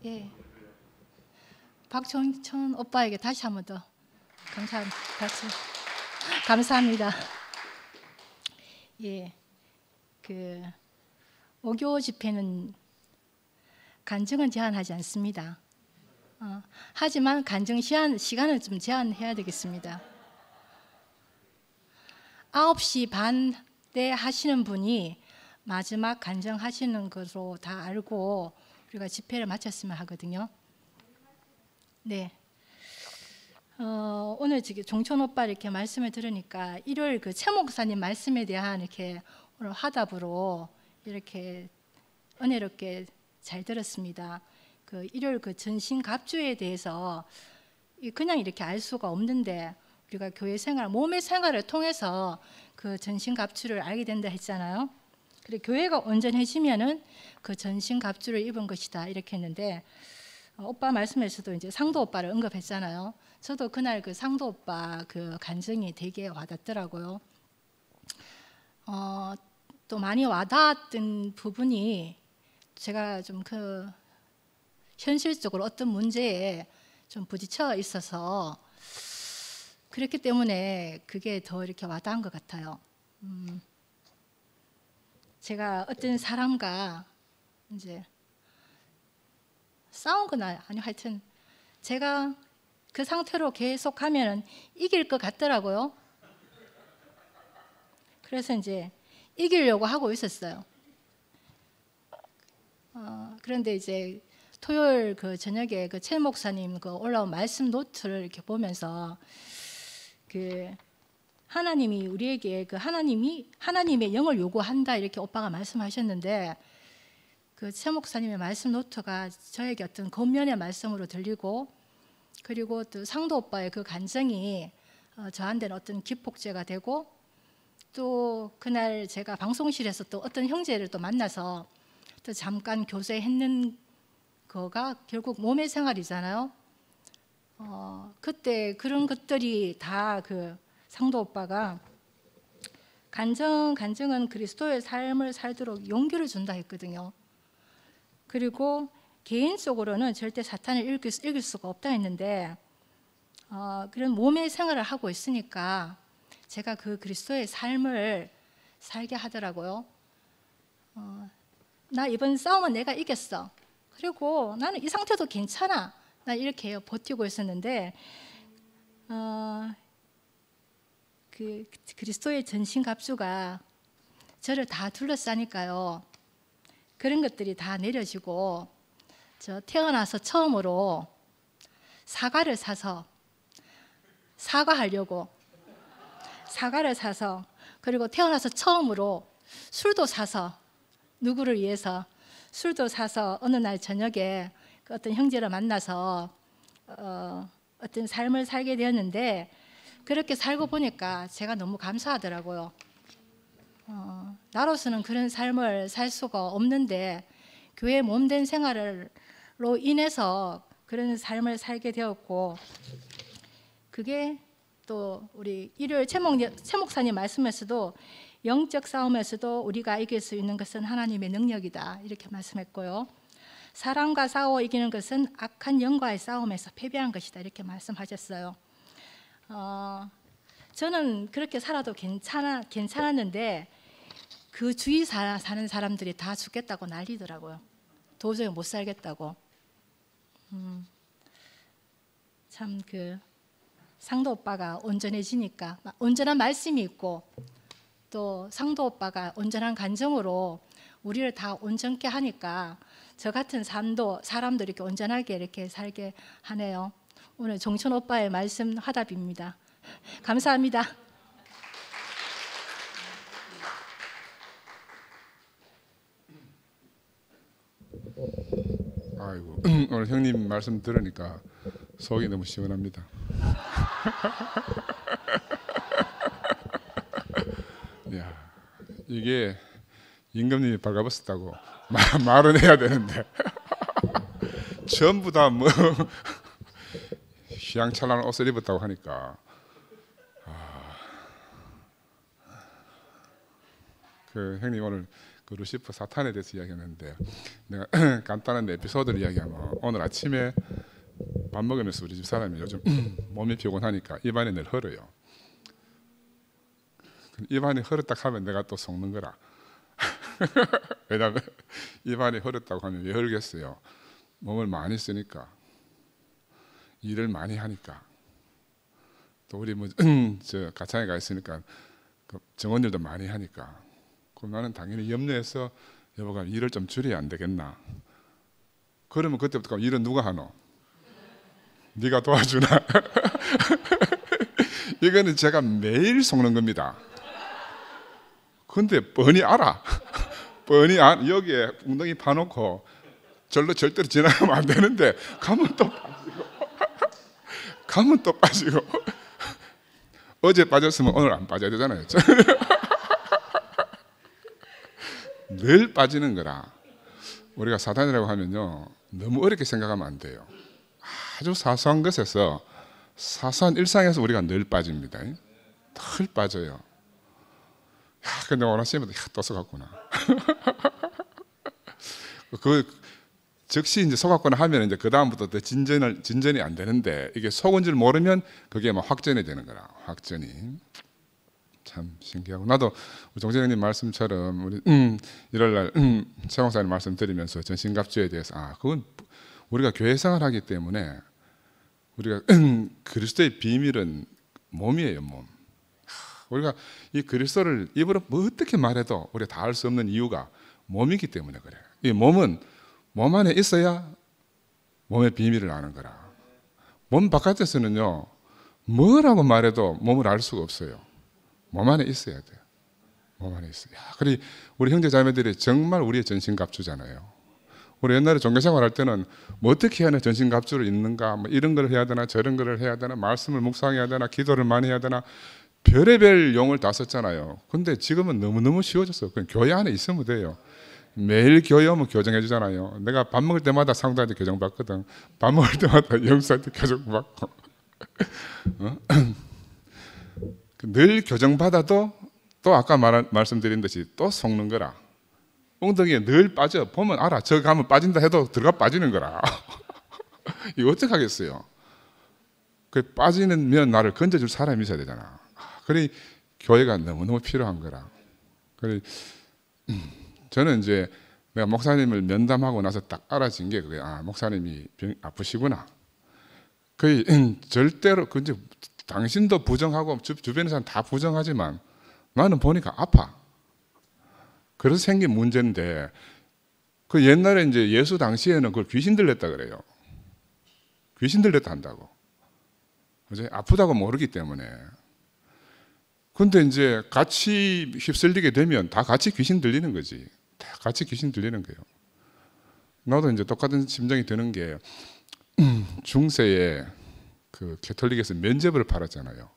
예, 박종천 오빠에게 다시 한 번 더 감사합니다. 예, 그 오교 집회는 간증은 제한하지 않습니다. 하지만 간증 시간을 좀 제한해야 되겠습니다. 9시 반 때 하시는 분이 마지막 간증하시는 것으로 다 알고 우리가 집회를 마쳤으면 하거든요. 네. 오늘 지금 종천 오빠 이렇게 말씀을 들으니까 일요일 그 최 목사님 말씀에 대한 이렇게 오늘 화답으로 이렇게 은혜롭게 잘 들었습니다. 그 일요일 그 전신갑주에 대해서 그냥 이렇게 알 수가 없는데 우리가 교회 생활, 몸의 생활을 통해서 그 전신갑주를 알게 된다 했잖아요. 그리고 교회가 온전해지면은 그 전신갑주를 입은 것이다 이렇게 했는데 오빠 말씀에서도 이제 상도 오빠를 언급했잖아요. 저도 그날 그 상도 오빠 그 간증이 되게 와닿더라고요. 또 많이 와닿았던 부분이 제가 좀 그 현실적으로 어떤 문제에 좀 부딪혀 있어서 그렇기 때문에 그게 더 이렇게 와닿은 것 같아요. 제가 어떤 사람과 이제 싸운 건 아니요. 하여튼 제가 그 상태로 계속 하면 이길 것 같더라고요. 그래서 이제 이기려고 하고 있었어요. 그런데 이제 토요일 그 저녁에 그 최 목사님 그 올라온 말씀 노트를 이렇게 보면서 그 하나님이 우리에게 그 하나님의 영을 요구한다 이렇게 오빠가 말씀하셨는데 그 최 목사님의 말씀 노트가 저에게 어떤 겉면의 말씀으로 들리고 그리고 또 상도 오빠의 그 간증이 저한테는 어떤 기폭제가 되고 또 그날 제가 방송실에서 또 어떤 형제를 또 만나서 또 잠깐 교제했는 거가 결국 몸의 생활이잖아요. 그때 그런 것들이 다 그 상도 오빠가 간증은 그리스도의 삶을 살도록 용기를 준다 했거든요. 그리고 개인적으로는 절대 사탄을 이길 수가 없다 했는데 그런 몸의 생활을 하고 있으니까 제가 그 그리스도의 삶을 살게 하더라고요. 나 이번 싸움은 내가 이겼어. 그리고 나는 이 상태도 괜찮아. 나 이렇게 버티고 있었는데 그 그리스도의 전신갑주가 저를 다 둘러싸니까요. 그런 것들이 다 내려지고 저 태어나서 처음으로 사과를 사서 그리고 태어나서 처음으로 술도 사서 누구를 위해서 술도 사서 어느 날 저녁에 그 어떤 형제를 만나서 어떤 삶을 살게 되었는데 그렇게 살고 보니까 제가 너무 감사하더라고요. 나로서는 그런 삶을 살 수가 없는데 교회 몸된 생활로 인해서 그런 삶을 살게 되었고 그게 또 우리 일요일 최 목사님 말씀에서도 영적 싸움에서도 우리가 이길 수 있는 것은 하나님의 능력이다 이렇게 말씀했고요. 사람과 싸워 이기는 것은 악한 영과의 싸움에서 패배한 것이다 이렇게 말씀하셨어요. 저는 그렇게 살아도 괜찮았는데 그 주위 사는 사람들이 다 죽겠다고 난리더라고요. 도저히 못 살겠다고. 참 그 상도 오빠가 온전해지니까 온전한 말씀이 있고 또 상도 오빠가 온전한 간증으로 우리를 다 온전케 하니까 저 같은 사람도 이렇게 온전하게 이렇게 살게 하네요. 오늘 종천 오빠의 말씀 화답입니다. 감사합니다. 아이고 오늘 형님 말씀 들으니까 속이 너무 시원합니다. 야, 이게 임금님이 발가벗었다고 말은 해야 되는데 전부 다 뭐 휘황찬란한 옷을 입었다고 하니까 그 형님 오늘 그 루시퍼 사탄에 대해서 이야기했는데, 내가 간단한 에피소드를 이야기하면, 오늘 아침에 밥 먹으면서 우리 집 사람이 요즘 몸이 피곤하니까 입안이 늘 헐어요. 입안이 헐었다 하면 내가 또 속는 거라. 왜냐하면 입안이 헐었다고 하면 왜 헐겠어요? 몸을 많이 쓰니까, 일을 많이 하니까, 또 우리 저 가창에 가 있으니까 그 정원일도 많이 하니까, 그럼 나는 당연히 염려해서 여보가 일을 좀 줄여야 안 되겠나. 그러면 그때부터 일은 누가 하노? 네가 도와주나? 이거는 제가 매일 속는 겁니다. 근데 뻔히 알아. 뻔히 여기에 웅덩이 파놓고 절로 절대로 지나가면 안 되는데 가면 또 빠지고 가면 또 빠지고 어제 빠졌으면 오늘 안 빠져야 되잖아요. 늘 빠지는 거라. 우리가 사단이라고 하면요, 너무 어렵게 생각하면 안 돼요. 아주 사소한 것에서, 사소한 일상에서 우리가 늘 빠집니다. 늘 빠져요. 야, 근데 오늘 아침에도 또 속았구나. 그 즉시 이제 속았구나 하면 이제 그 다음부터 더 진전이 안 되는데, 이게 속은 줄 모르면 그게 막 확전이 되는 거라. 확전이 참 신기하고, 나도 우리 정재영님 말씀처럼 우리 일요일날 최 목사님 말씀 드리면서 전신갑주에 대해서, 그건 우리가 교회 생활하기 때문에 우리가 그리스도의 비밀은 몸이에요, 몸. 우리가 이 그리스도를 입으로 뭐 어떻게 말해도 우리가 다 알 수 없는 이유가 몸이기 때문에 그래요. 이 몸은 몸 안에 있어야 몸의 비밀을 아는 거라. 몸 바깥에서는요, 뭐라고 말해도 몸을 알 수가 없어요. 몸 안에 있어야 돼요. 몸 안에 있어요. 그리고 우리 형제 자매들이 정말 우리의 전신갑주잖아요. 우리 옛날에 종교생활 할 때는 뭐 어떻게 해야 전신갑주를 입는가, 뭐 이런 걸 해야 되나 저런 걸 해야 되나, 말씀을 묵상해야 되나, 기도를 많이 해야 되나, 별의별 용을 다 썼잖아요. 근데 지금은 너무너무 쉬워졌어요. 그냥 교회 안에 있으면 돼요. 매일 교회 오면 교정해 주잖아요. 내가 밥 먹을 때마다 상도한테 교정 받거든. 밥 먹을 때마다 영수한테 교정 받고 늘 교정 받아도 또 아까 말씀드린 듯이 또 속는 거라. 엉덩이에 늘 빠져. 보면 알아. 저 가면 빠진다 해도 들어가 빠지는 거라. 이거 어떡하겠어요? 그 빠지면 나를 건져줄 사람이 있어야 되잖아. 그래 교회가 너무너무 필요한 거라. 그래 저는 이제 내가 목사님을 면담하고 나서 딱 알아진 게 그게, 목사님이 아프시구나. 거의 절대로 근데 당신도 부정하고 주변의 사람 다 부정하지만 나는 보니까 아파. 그래서 생긴 문제인데, 그 옛날에 이제 예수 당시에는 그걸 귀신 들렸다 그래요. 귀신 들렸다 한다고. 이제 아프다고 모르기 때문에. 근데 이제 같이 휩쓸리게 되면 다 같이 귀신 들리는 거지. 다 같이 귀신 들리는 거예요. 나도 이제 똑같은 심정이 드는 게, 중세에 그 캐톨릭에서 면죄부를 팔았잖아요.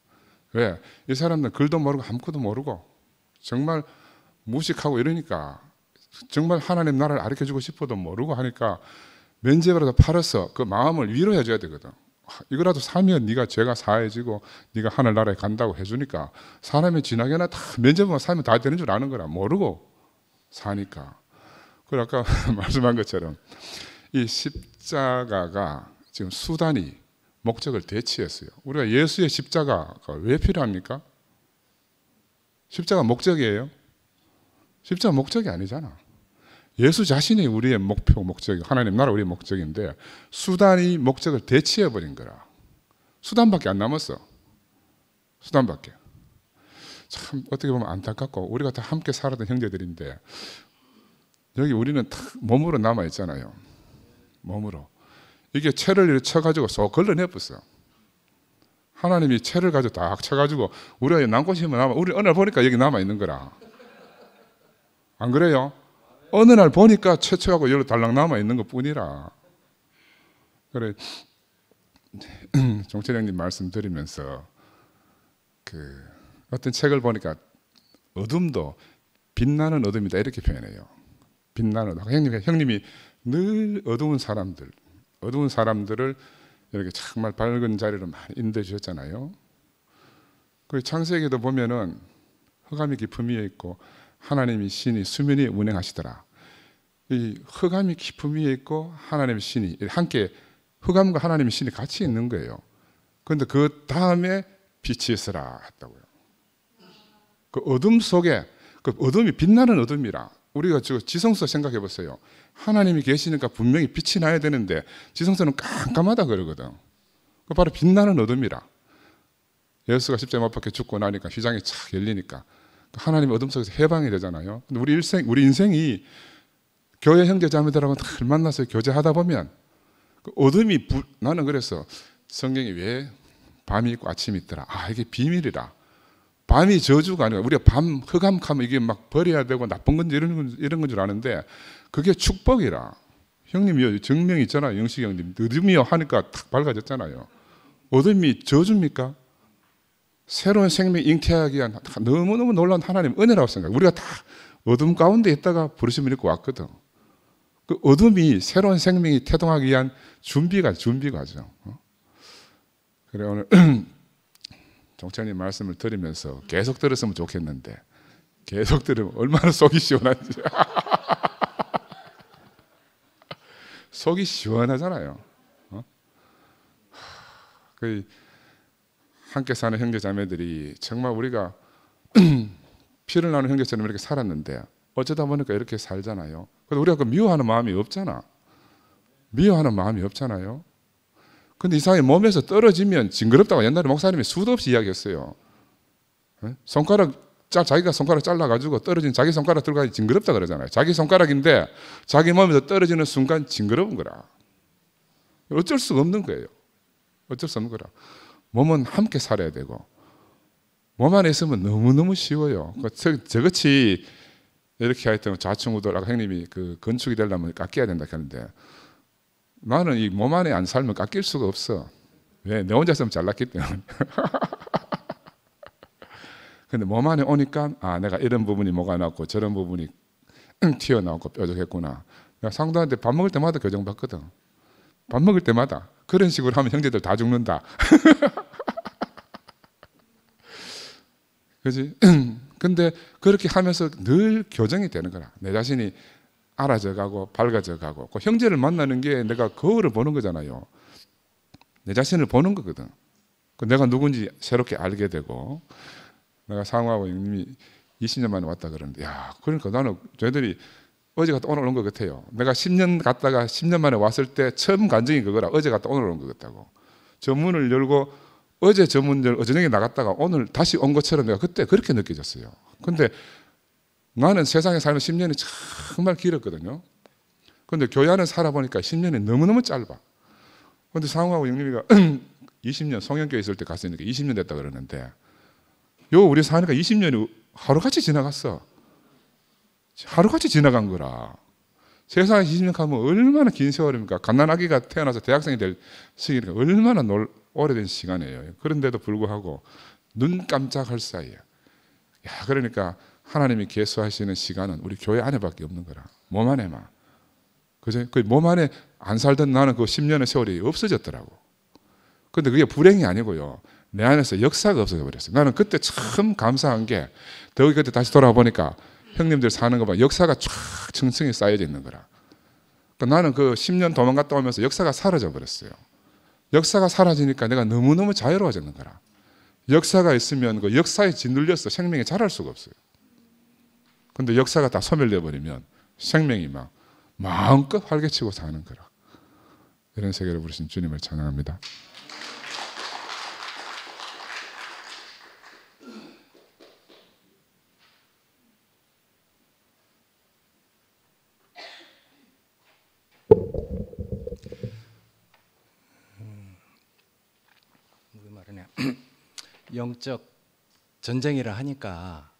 왜? 이 사람들 글도 모르고 아무것도 모르고 정말 무식하고 이러니까, 정말 하나님 나라를 가르쳐주고 싶어도 모르고 하니까 면죄부라도 팔아서 그 마음을 위로해 줘야 되거든. 이거라도 사면 네가 죄가 사해지고 네가 하늘나라에 간다고 해주니까, 사람이 지나게나 다 면죄부만 사면 다 되는 줄 아는 거라. 모르고 사니까. 그리고 아까 말씀한 것처럼 이 십자가가 지금 수단이 목적을 대치했어요. 우리가 예수의 십자가가 왜 필요합니까? 십자가 목적이에요? 십자가 목적이 아니잖아. 예수 자신이 우리의 목표, 목적이, 하나님 나라 우리의 목적인데 수단이 목적을 대치해버린 거라. 수단밖에 안 남았어. 수단밖에. 참 어떻게 보면 안타깝고, 우리가 다 함께 살았던 형제들인데 여기 우리는 다 몸으로 남아있잖아요. 몸으로. 이게 채를 이렇게 쳐가지고 쏙 걸러내버렸어. 하나님이 채를 가지고 딱 쳐가지고 우리가 남고심을 남아, 우리 어느 날 보니까 여기 남아있는 거라. 안 그래요? 어느 날 보니까 채쳐하고 여기 달랑 남아있는 것 뿐이라. 그래, 종철형님 말씀 드리면서 그 어떤 책을 보니까 어둠도 빛나는 어둠이다 이렇게 표현해요. 빛나는 어둠. 형님이 늘 어두운 사람들을 이렇게 정말 밝은 자리로 많이 인도해 주셨잖아요. 그 창세기도 보면은 흑암이 깊음 위에 있고 하나님이 신이 수면이 운행하시더라. 이 흑암이 깊음 위에 있고 하나님의 신이 함께, 흑암과 하나님의 신이 같이 있는 거예요. 그런데 그 다음에 빛이 있으라 했다고요. 그 어둠 속에, 그 어둠이 빛나는 어둠이라. 우리가 저 지성서 생각해 보세요. 하나님이 계시니까 분명히 빛이 나야 되는데 지성서는 깜깜하다 그러거든. 그 바로 빛나는 어둠이라. 예수가 십자가에 못 박혀 죽고 나니까 휘장이 착 열리니까 하나님의 어둠 속에서 해방이 되잖아요. 근데 우리 인생이 교회 형제 자매들하고 늘 만나서 교제하다 보면 그 어둠이 나는 그래서 성경이 왜 밤이 있고 아침이 있더라. 아, 이게 비밀이라. 밤이 저주가 아니라 우리가 밤 흑암하면 이게 막 버려야 되고 나쁜 건지 이런 건 줄 아는데 그게 축복이라. 형님이요, 증명이 있잖아요. 영식 형님. 어둠이요 하니까 탁 밝아졌잖아요. 어둠이 저주입니까? 새로운 생명 잉태하기 위한 너무너무 놀라운 하나님 은혜라고 생각해요. 우리가 다 어둠 가운데 있다가 부르심을 입고 왔거든. 그 어둠이 새로운 생명이 태동하기 위한 준비 과정. 그래 오늘 종찬님 말씀을 들으면서 계속 들었으면 좋겠는데 계속 들으면 얼마나 속이 시원한지. 속이 시원하잖아요. 그 함께 사는 형제 자매들이 정말 우리가 피를 나눈 형제처럼 이렇게 살았는데 어쩌다 보니까 이렇게 살잖아요. 근데 우리가 그 미워하는 마음이 없잖아. 미워하는 마음이 없잖아요. 근데 이 사람이 몸에서 떨어지면 징그럽다고 옛날에 목사님이 수도 없이 이야기했어요. 자기가 손가락 잘라가지고 떨어진 자기 손가락 들어가니 징그럽다 그러잖아요. 자기 손가락인데 자기 몸에서 떨어지는 순간 징그러운 거라. 어쩔 수가 없는 거예요. 어쩔 수 없는 거라. 몸은 함께 살아야 되고 몸 안에 있으면 너무너무 쉬워요. 저같이 이렇게 하여튼 좌충우돌, 형님이 그 건축이 되려면 깎여야 된다 하는데 나는 이 몸 안에 안 살면 깎일 수가 없어. 왜? 내 혼자 있으면 잘났기 때문에. 근데 몸 안에 오니까 아, 내가 이런 부분이 뭐가 났고 저런 부분이 튀어나오고 뾰족했구나. 내가 상도한테 밥 먹을 때마다 교정받거든. 밥 먹을 때마다. 그런 식으로 하면 형제들 다 죽는다. 그지? 근데 그렇게 하면서 늘 교정이 되는 거라. 내 자신이 알아져 가고 밝아져 가고. 그 형제를 만나는 게 내가 거울을 보는 거잖아요. 내 자신을 보는 거거든. 내가 누군지 새롭게 알게 되고. 내가 상호하고 형님이 20년 만에 왔다 그러는데 야, 그러니까 나는 저희들이 어제 갔다 오늘 온 것 같아요. 내가 10년 갔다가 10년 만에 왔을 때 처음 감정이 그거라. 어제 갔다 오늘 온 것 같다고. 저 문을 열고 어제 저 문을 어저녁에 나갔다가 오늘 다시 온 것처럼 내가 그때 그렇게 느껴졌어요. 근데 나는 세상에 살면 10년이 정말 길었거든요. 근데 교회 안에 살아보니까 10년이 너무너무 짧아. 근데 상호하고 영림이가 20년 송영교회 있을 때 갔으니까 20년 됐다 그러는데 요 우리 사니까 20년이 하루같이 지나갔어. 하루같이 지나간 거라. 세상에 20년 가면 얼마나 긴 세월입니까? 갓난아기가 태어나서 대학생이 될 시기니까 얼마나 오래된 시간이에요. 그런데도 불구하고 눈 깜짝할 사이에. 야, 그러니까 하나님이 계수하시는 시간은 우리 교회 안에밖에 없는 거라. 몸 안에만. 그죠? 그 몸 안에 안 살던 나는 그 10년의 세월이 없어졌더라고. 근데 그게 불행이 아니고요. 내 안에서 역사가 없어져 버렸어요. 나는 그때 참 감사한 게 더 그때 다시 돌아보니까 형님들 사는 거 봐. 역사가 쫙 층층이 쌓여져 있는 거라. 그러니까 나는 그 10년 도망갔다 오면서 역사가 사라져 버렸어요. 역사가 사라지니까 내가 너무너무 자유로워졌는 거라. 역사가 있으면 그 역사에 짓눌려서 생명이 자랄 수가 없어요. 근데 역사가 다 소멸되어 버리면 생명이 막 마음껏 활개치고 사는 거라. 이런 세계를 부르신 주님을 찬양합니다. 영적 전쟁이라 하니까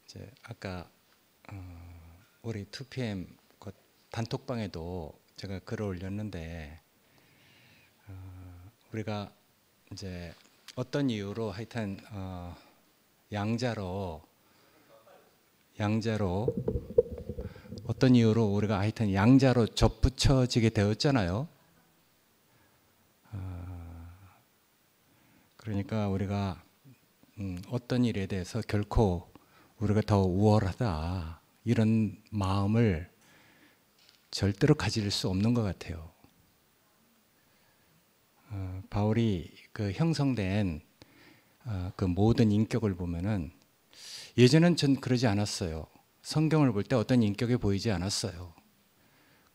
이제 아까 우리 2PM 그 단톡방에도 제가 글을 올렸는데 우리가 이제 어떤 이유로 하여튼 양자로 어떤 이유로 우리가 하여튼 양자로 접붙여지게 되었잖아요. 그러니까 우리가 어떤 일에 대해서 결코 우리가 더 우월하다 이런 마음을 절대로 가질 수 없는 것 같아요. 바울이 그 형성된 그 모든 인격을 보면은 예전엔 전 그러지 않았어요. 성경을 볼 때 어떤 인격이 보이지 않았어요.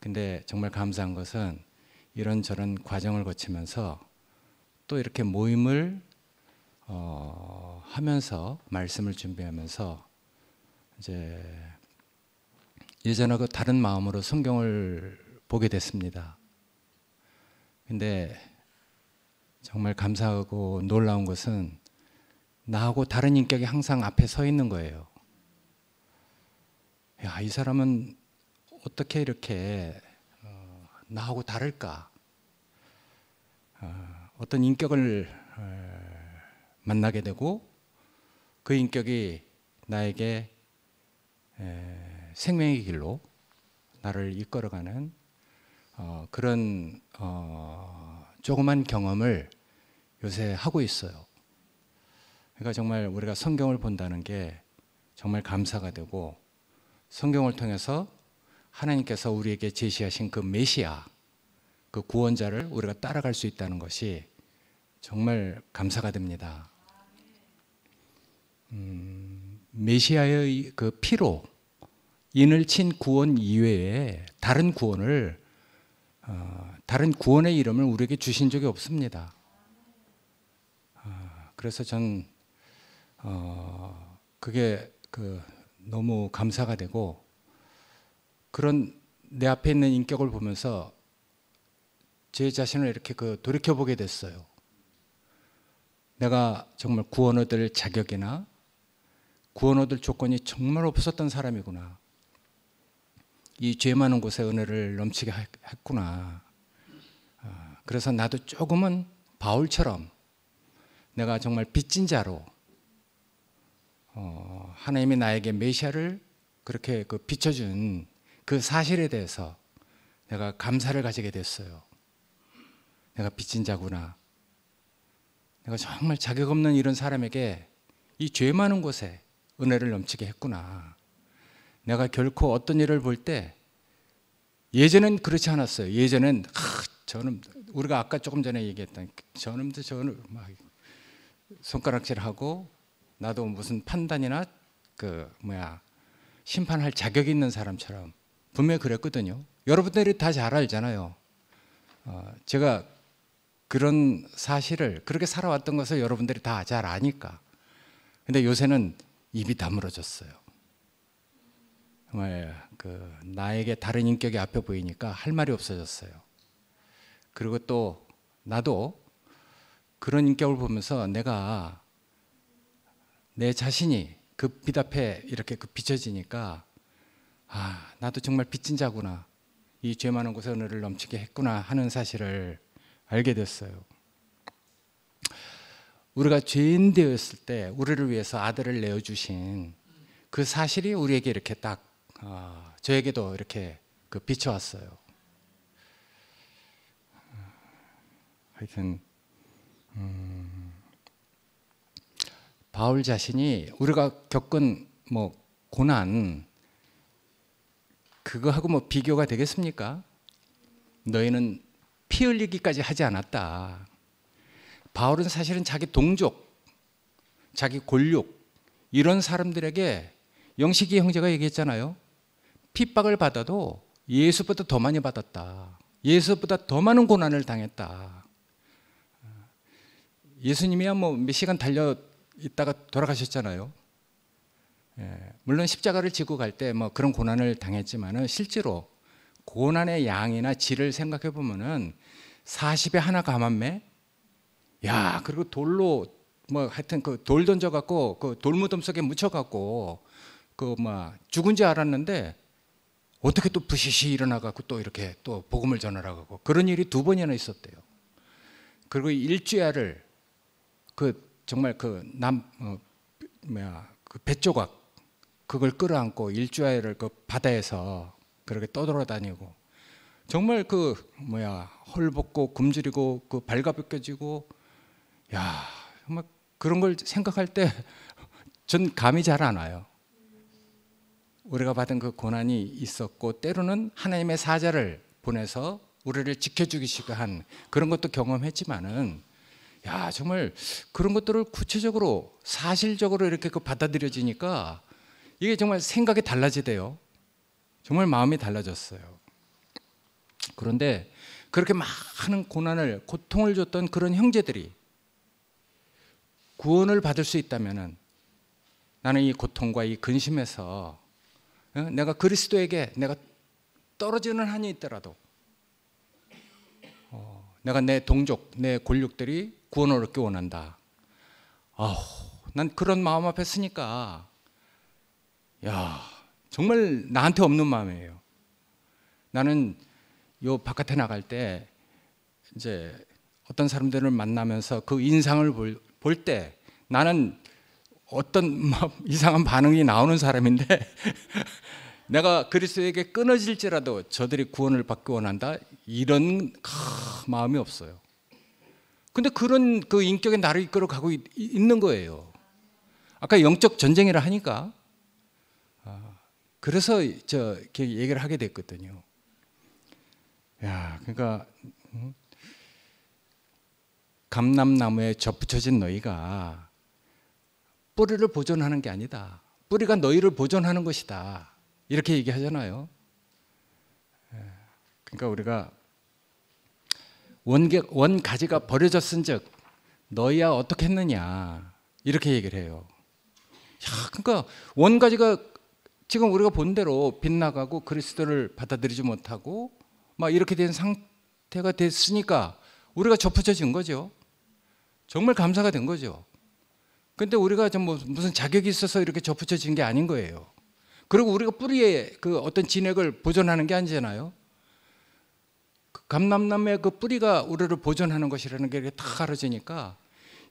근데 정말 감사한 것은 이런저런 과정을 거치면서 또 이렇게 모임을 하면서 말씀을 준비하면서 이제 예전하고 다른 마음으로 성경을 보게 됐습니다. 근데 정말 감사하고 놀라운 것은 나하고 다른 인격이 항상 앞에 서 있는 거예요. 야, 이 사람은 어떻게 이렇게 나하고 다를까? 어떤 인격을 만나게 되고 그 인격이 나에게 생명의 길로 나를 이끌어가는 그런 조그만 경험을 요새 하고 있어요. 그러니까 정말 우리가 성경을 본다는 게 정말 감사가 되고 성경을 통해서 하나님께서 우리에게 제시하신 그 메시아, 그 구원자를 우리가 따라갈 수 있다는 것이 정말 감사가 됩니다. 메시아의 그 피로 인을 친 구원 이외에 다른 구원을 다른 구원의 이름을 우리에게 주신 적이 없습니다. 그래서 전 그게 너무 감사가 되고 그런 내 앞에 있는 인격을 보면서 제 자신을 이렇게 돌이켜 보게 됐어요. 내가 정말 구원 얻을 자격이나 구원 얻을 조건이 정말 없었던 사람이구나. 이 죄 많은 곳에 은혜를 넘치게 했구나. 그래서 나도 조금은 바울처럼 내가 정말 빚진 자로 하나님이 나에게 메시아를 그렇게 비춰준 그 사실에 대해서 내가 감사를 가지게 됐어요. 내가 빚진 자구나. 내가 정말 자격 없는 이런 사람에게 이 죄 많은 곳에 은혜를 넘치게 했구나. 내가 결코 어떤 일을 볼 때 예전엔 그렇지 않았어요. 예전엔 저는 우리가 아까 조금 전에 얘기했던 저는 막 손가락질하고 나도 무슨 판단이나 심판할 자격이 있는 사람처럼 분명히 그랬거든요. 여러분들이 다 잘 알잖아요. 제가 그런 사실을 그렇게 살아왔던 것을 여러분들이 다 잘 아니까. 근데 요새는 입이 다물어졌어요. 정말 나에게 다른 인격이 앞에 보이니까 할 말이 없어졌어요. 그리고 또 나도 그런 인격을 보면서 내가 내 자신이 그 빛 앞에 이렇게 비춰지니까 나도 정말 빚진 자구나. 이 죄 많은 곳에 은혜를 넘치게 했구나 하는 사실을 알게 됐어요. 우리가 죄인 되었을 때 우리를 위해서 아들을 내어주신 그 사실이 우리에게 이렇게 딱 저에게도 이렇게 비춰왔어요. 하여튼 바울 자신이 우리가 겪은 고난 그거하고 비교가 되겠습니까? 너희는 피 흘리기까지 하지 않았다. 바울은 사실은 자기 동족, 자기 골육 이런 사람들에게 영식이 형제가 얘기했잖아요. 핍박을 받아도 예수보다 더 많이 받았다. 예수보다 더 많은 고난을 당했다. 예수님이야 몇 시간 달려 있다가 돌아가셨잖아요. 물론 십자가를 지고 갈 때 그런 고난을 당했지만은 실제로 고난의 양이나 질을 생각해 보면은 40에 하나 감한매, 그리고 돌로 하여튼 돌 던져 갖고 돌무덤 속에 묻혀 갖고 죽은 줄 알았는데 어떻게 또 부시시 일어나 갖고 또 이렇게 또 복음을 전하라고 그런 일이 2번이나 있었대요. 그리고 일주야를 정말 배 조각 그걸 끌어안고 일주야를 바다에서 그렇게 떠돌아다니고 정말 헐벗고 굶주리고 발가벗겨지고 정말 그런 걸 생각할 때 전 감이 잘 안 와요. 우리가 받은 그 고난이 있었고 때로는 하나님의 사자를 보내서 우리를 지켜주기시고 한 그런 것도 경험했지만은 야 정말 그런 것들을 구체적으로 사실적으로 이렇게 받아들여지니까 이게 정말 생각이 달라지대요. 정말 마음이 달라졌어요. 그런데 그렇게 많은 고난을 고통을 줬던 그런 형제들이 구원을 받을 수 있다면은 나는 이 고통과 이 근심에서 내가 그리스도에게 내가 떨어지는 한이 있더라도 내가 내 동족, 내 골육들이 구원을 얻기 원한다. 난 그런 마음 앞에 서니까 야 정말 나한테 없는 마음이에요. 나는 요 바깥에 나갈 때 이제 어떤 사람들을 만나면서 그 인상을 볼 때 나는 어떤 이상한 반응이 나오는 사람인데 내가 그리스도에게 끊어질지라도 저들이 구원을 받기 원한다 이런 마음이 없어요. 근데 그런 그 인격의 나를 이끌어 가고 있는 거예요. 아까 영적 전쟁이라 하니까 그래서 이렇게 얘기를 하게 됐거든요. 야, 그러니까 감람나무에 접붙여진 너희가 뿌리를 보존하는 게 아니다. 뿌리가 너희를 보존하는 것이다. 이렇게 얘기하잖아요. 그러니까 우리가 원가지가 버려졌은즉 너희야 어떻게 했느냐 이렇게 얘기를 해요. 야, 그러니까 원가지가 지금 우리가 본 대로 빗나가고 그리스도를 받아들이지 못하고 막 이렇게 된 상태가 됐으니까 우리가 접붙여진 거죠. 정말 감사가 된 거죠. 근데 우리가 좀 무슨 자격이 있어서 이렇게 접붙여진 게 아닌 거예요. 그리고 우리가 뿌리에 그 어떤 진액을 보존하는 게 아니잖아요. 감람나무의 그 뿌리가 우리를 보존하는 것이라는 게 이렇게 딱 가려지니까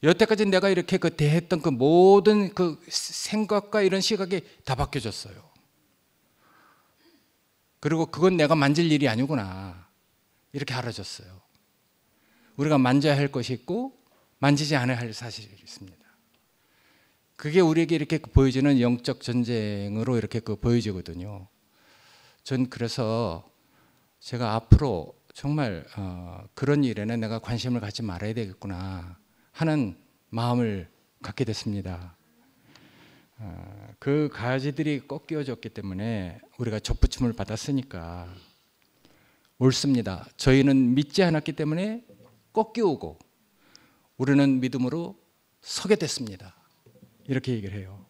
여태까지 내가 이렇게 그 대했던 그 모든 그 생각과 이런 시각이 다 바뀌어졌어요. 그리고 그건 내가 만질 일이 아니구나 이렇게 알아졌어요. 우리가 만져야 할 것이 있고 만지지 않아야 할 사실이 있습니다. 그게 우리에게 이렇게 보여지는 영적 전쟁으로 이렇게 보여지거든요. 전 그래서 제가 앞으로 정말 그런 일에는 내가 관심을 갖지 말아야 되겠구나 하는 마음을 갖게 됐습니다. 그 가지들이 꺾여졌기 때문에 우리가 접붙임을 받았으니까 옳습니다. 저희는 믿지 않았기 때문에 꺾여오고 우리는 믿음으로 서게 됐습니다. 이렇게 얘기를 해요.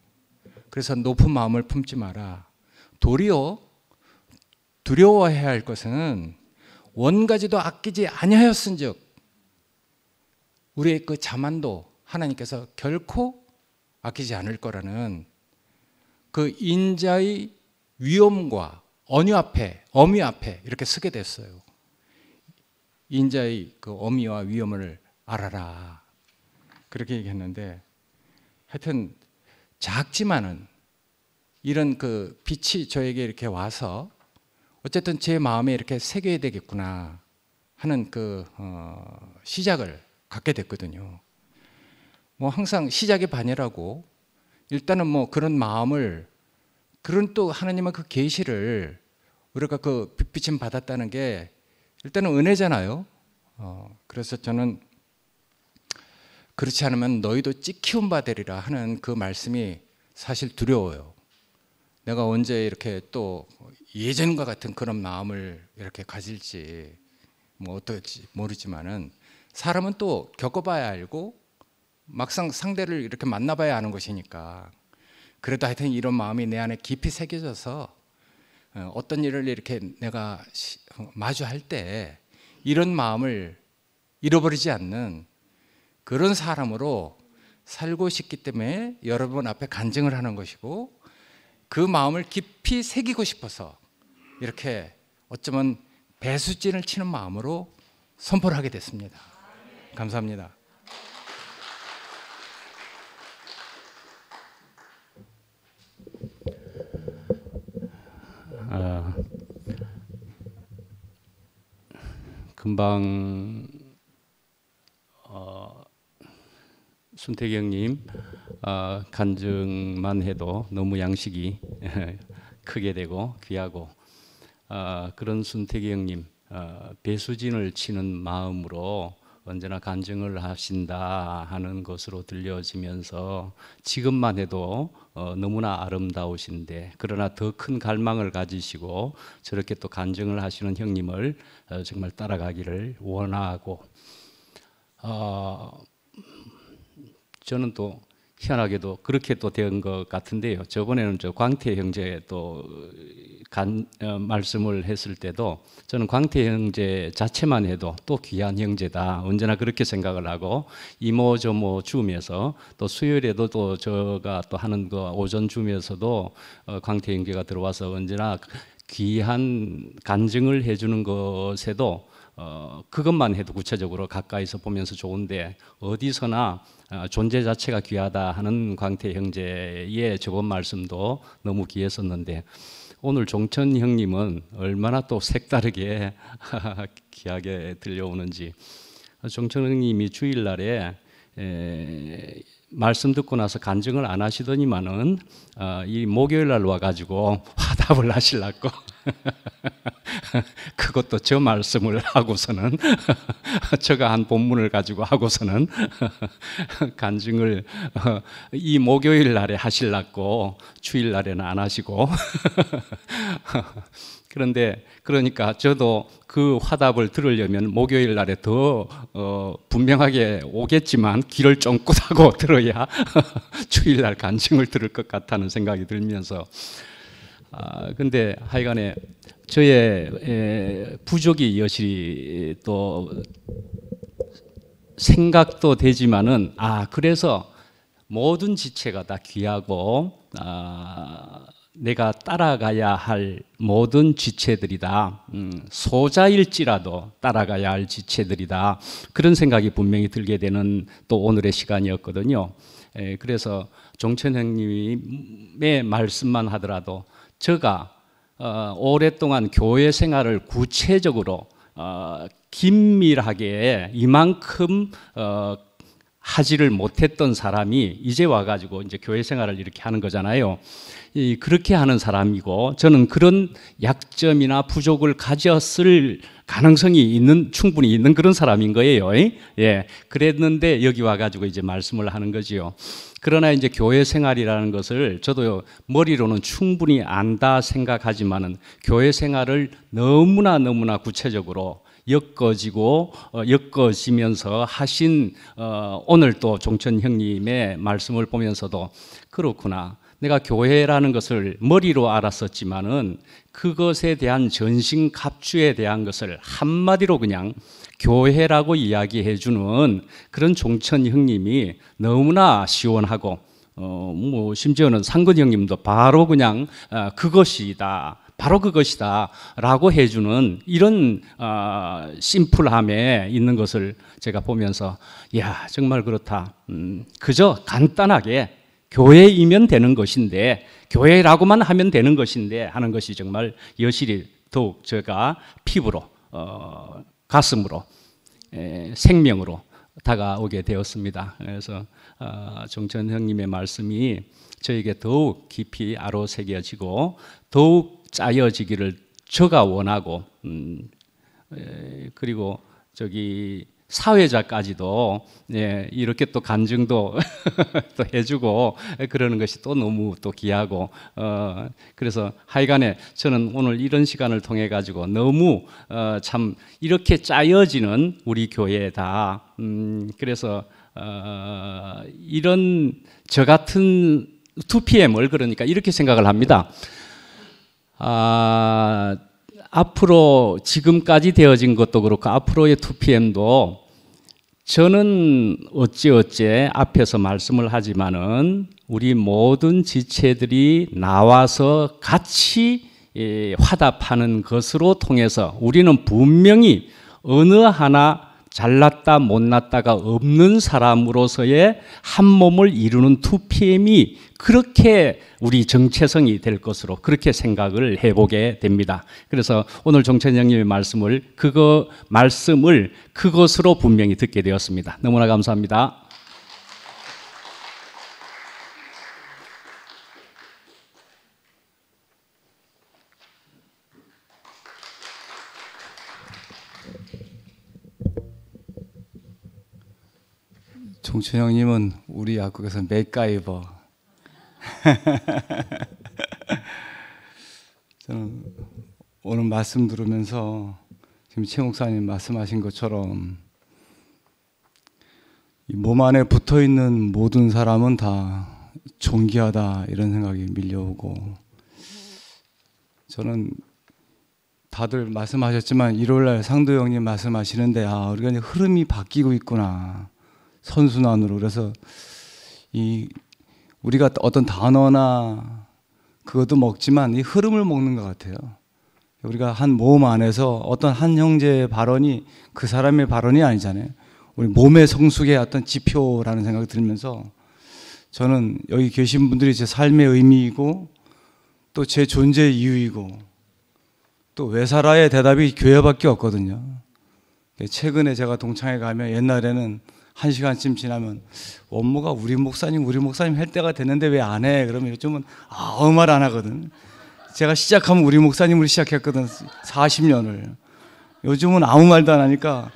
그래서 높은 마음을 품지 마라. 도리어 두려워해야 할 것은 원가지도 아끼지 아니하였은즉 우리의 그 자만도 하나님께서 결코 아끼지 않을 거라는 그 인자의 위엄과 어미 앞에 이렇게 서게 됐어요. 인자의 그 어미와 위엄을 알아라. 그렇게 얘기했는데 하여튼 작지만은 이런 그 빛이 저에게 이렇게 와서 어쨌든 제 마음에 이렇게 새겨야 되겠구나 하는 그 시작을 갖게 됐거든요. 뭐 항상 시작이 반이라고 일단은 뭐 그런 마음을 그런 또 하나님의 그 계시를 우리가 그 빛비침 받았다는 게 일단은 은혜잖아요. 그래서 저는 그렇지 않으면 너희도 찍히운 바 되리라 하는 그 말씀이 사실 두려워요. 내가 언제 이렇게 또 예전과 같은 그런 마음을 이렇게 가질지 뭐 어떨지 모르지만은 사람은 또 겪어봐야 알고 막상 상대를 이렇게 만나봐야 아는 것이니까 그래도 하여튼 이런 마음이 내 안에 깊이 새겨져서 어떤 일을 이렇게 내가 마주할 때 이런 마음을 잃어버리지 않는 그런 사람으로 살고 싶기 때문에 여러분 앞에 간증을 하는 것이고 그 마음을 깊이 새기고 싶어서 이렇게 어쩌면 배수진을 치는 마음으로 선포를 하게 됐습니다. 감사합니다. 금방 순태경님, 간증만 해도 너무 양식이 크게 되고 귀하고, 그런 순태경님, 배수진을 치는 마음으로 언제나 간증을 하신다 하는 것으로 들려지면서 지금만 해도 너무나 아름다우신데, 그러나 더 큰 갈망을 가지시고 저렇게 또 간증을 하시는 형님을 정말 따라가기를 원하고, 저는 또 희한하게도 그렇게 또 된 것 같은데요. 저번에는 저 광태 형제 또 말씀을 했을 때도 저는 광태 형제 자체만 해도 또 귀한 형제다, 언제나 그렇게 생각을 하고, 이모 저모 줌에서 또 수요일에도 또 제가 또 하는 그 오전 줌에서도 광태 형제가 들어와서 언제나 귀한 간증을 해주는 것에도 그것만 해도 구체적으로 가까이서 보면서 좋은데, 어디서나 존재 자체가 귀하다 하는 광태 형제의 저번 말씀도 너무 귀했었는데, 오늘 종천 형님은 얼마나 또 색다르게 귀하게 들려오는지. 종천 형님이 주일날에 말씀 듣고 나서 간증을 안 하시더니만은 이 목요일날 와가지고 화답을 하시려고 그것도 저 말씀을 하고서는 제가 한 본문을 가지고 하고서는 간증을 이 목요일 날에 하시려고 주일 날에는 안 하시고 그런데 그러니까 저도 그 화답을 들으려면 목요일 날에 더 분명하게 오겠지만 길을 쫑긋하고 들어야 주일 날 간증을 들을 것 같다는 생각이 들면서, 근데 하여간에 저의 부족이 여실히 또 생각도 되지만은, 그래서 모든 지체가 다 귀하고 내가 따라가야 할 모든 지체들이다, 소자일지라도 따라가야 할 지체들이다, 그런 생각이 분명히 들게 되는 또 오늘의 시간이었거든요. 그래서 종천 형님의 말씀만 하더라도 제가 오랫동안 교회 생활을 구체적으로 긴밀하게 이만큼 하지를 못했던 사람이 이제 와가지고 이제 교회 생활을 이렇게 하는 거잖아요. 그렇게 하는 사람이고, 저는 그런 약점이나 부족을 가졌을 가능성이 충분히 있는 그런 사람인 거예요. 예, 그랬는데 여기 와가지고 이제 말씀을 하는 거지요. 그러나 이제 교회 생활이라는 것을 저도 머리로는 충분히 안다 생각하지만은, 교회 생활을 너무나 구체적으로 엮어지면서 하신 오늘 또 종천 형님의 말씀을 보면서도, 그렇구나, 내가 교회라는 것을 머리로 알았었지만은 그것에 대한 전신갑주에 대한 것을 한마디로 그냥 교회라고 이야기해 주는 그런 종천 형님이 너무나 시원하고, 뭐 심지어는 상근 형님도 바로 그냥 그것이다, 바로 그것이다 라고 해주는 이런 심플함에 있는 것을 제가 보면서, 이야, 정말 그렇다. 그저 간단하게 교회이면 되는 것인데, 교회라고만 하면 되는 것인데 하는 것이 정말 여실히 더욱 제가 피부로, 가슴으로, 생명으로 다가오게 되었습니다. 그래서 종천 형님의 말씀이 저에게 더욱 깊이 아로새겨지고 더욱 짜여지기를 제가 원하고, 그리고 저기 사회자까지도 이렇게 또 간증도 또 해주고 그러는 것이 또 너무 또 귀하고, 그래서 하여간에 저는 오늘 이런 시간을 통해 가지고 너무 참 이렇게 짜여지는 우리 교회다. 그래서 이런 저 같은 2PM을 그러니까 이렇게 생각을 합니다. 앞으로 지금까지 되어진 것도 그렇고 앞으로의 2PM도 저는 어찌 앞에서 말씀을 하지만은 우리 모든 지체들이 나와서 같이 화답하는 것으로 통해서 우리는 분명히 어느 하나 잘났다 못났다가 없는 사람으로서의 한 몸을 이루는 2PM이 그렇게 우리 정체성이 될 것으로 그렇게 생각을 해보게 됩니다. 그래서 오늘 종천 형님의 말씀을 그것으로 분명히 듣게 되었습니다. 너무나 감사합니다. 종춘 형님은 우리 약국에서 맥가이버. 저는 오늘 말씀 들으면서 지금 최 목사님 말씀하신 것처럼 이 몸 안에 붙어 있는 모든 사람은 다 존귀하다 이런 생각이 밀려오고, 저는 다들 말씀하셨지만 일요일날 상도 형님 말씀하시는데 우리가 이제 흐름이 바뀌고 있구나, 선순환으로. 그래서 우리가 어떤 단어나 그것도 먹지만 이 흐름을 먹는 것 같아요. 우리가 한 모험 안에서 어떤 한 형제의 발언이 그 사람의 발언이 아니잖아요. 우리 몸의 성숙의 어떤 지표라는 생각이 들면서 저는 여기 계신 분들이 제 삶의 의미이고 또 제 존재의 이유이고 또 왜 살아의 대답이 교회밖에 없거든요. 최근에 제가 동창회 가면 옛날에는 1시간쯤 지나면 원모가 우리 목사님 할 때가 됐는데 왜 안 해? 그러면 요즘은 아무 말 안 하거든. 제가 시작하면 우리 목사님으로 시작했거든, 40년을. 요즘은 아무 말도 안 하니까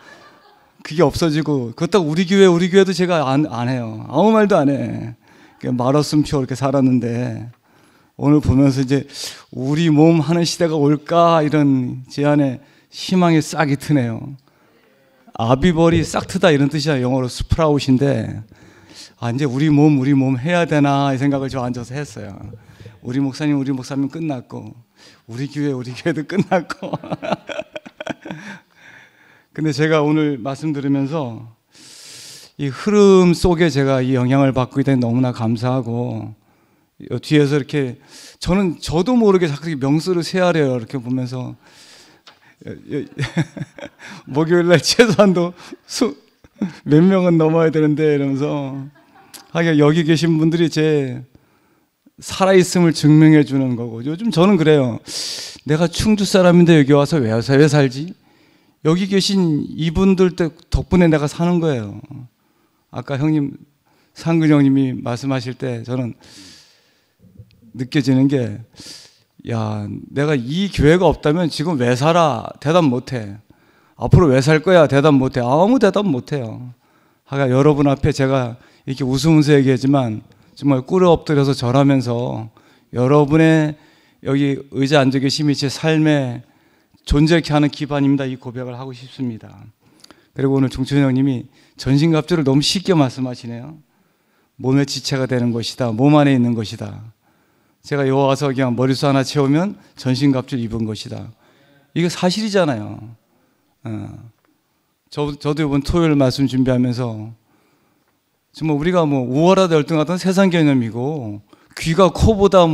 그게 없어지고, 그렇다고 우리 교회도 제가 안 해요. 아무 말도 안 해. 말없음표 이렇게 살았는데 오늘 보면서 이제 우리 몸 하는 시대가 올까 이런 제 안에 희망의 싹이 트네요. 아비벌이 싹 트다 이런 뜻이야. 영어로 스프라웃인데 이제 우리 몸 해야 되나 이 생각을 저 앉아서 했어요. 우리 목사님 끝났고 우리 교회도 끝났고 근데 제가 오늘 말씀 들으면서 이 흐름 속에 제가 이 영향을 받고 있다니 너무나 감사하고, 뒤에서 이렇게 저도 모르게 자꾸 명수를 세하래요. 이렇게 보면서 목요일날 최소한도 몇 명은 넘어야 되는데 이러면서 하긴 여기 계신 분들이 제 살아있음을 증명해 주는 거고, 요즘 저는 그래요. 내가 충주 사람인데 여기 와서 왜 살지? 여기 계신 이분들 덕분에 내가 사는 거예요. 아까 형님, 상근 형님이 말씀하실 때 저는 느껴지는 게, 내가 이 교회가 없다면 지금 왜 살아? 대답 못 해. 앞으로 왜 살 거야? 대답 못 해. 아무 대답 못 해요. 여러분 앞에 제가 이렇게 웃으면서 얘기하지만 정말 꿇어 엎드려서 절하면서 여러분의 여기 의자 앉아 계심이 제 삶에 존재케 하는 기반입니다. 이 고백을 하고 싶습니다. 그리고 오늘 종춘 형님이 전신갑주를 너무 쉽게 말씀하시네요. 몸의 지체가 되는 것이다. 몸 안에 있는 것이다. 제가 여기 와서 그냥 머리숱 하나 채우면 전신갑주를 입은 것이다. 이게 사실이잖아요. 저도 이번 토요일 말씀 준비하면서 정말 우리가 우월하다 열등하다는 세상 개념이고, 귀가 코보다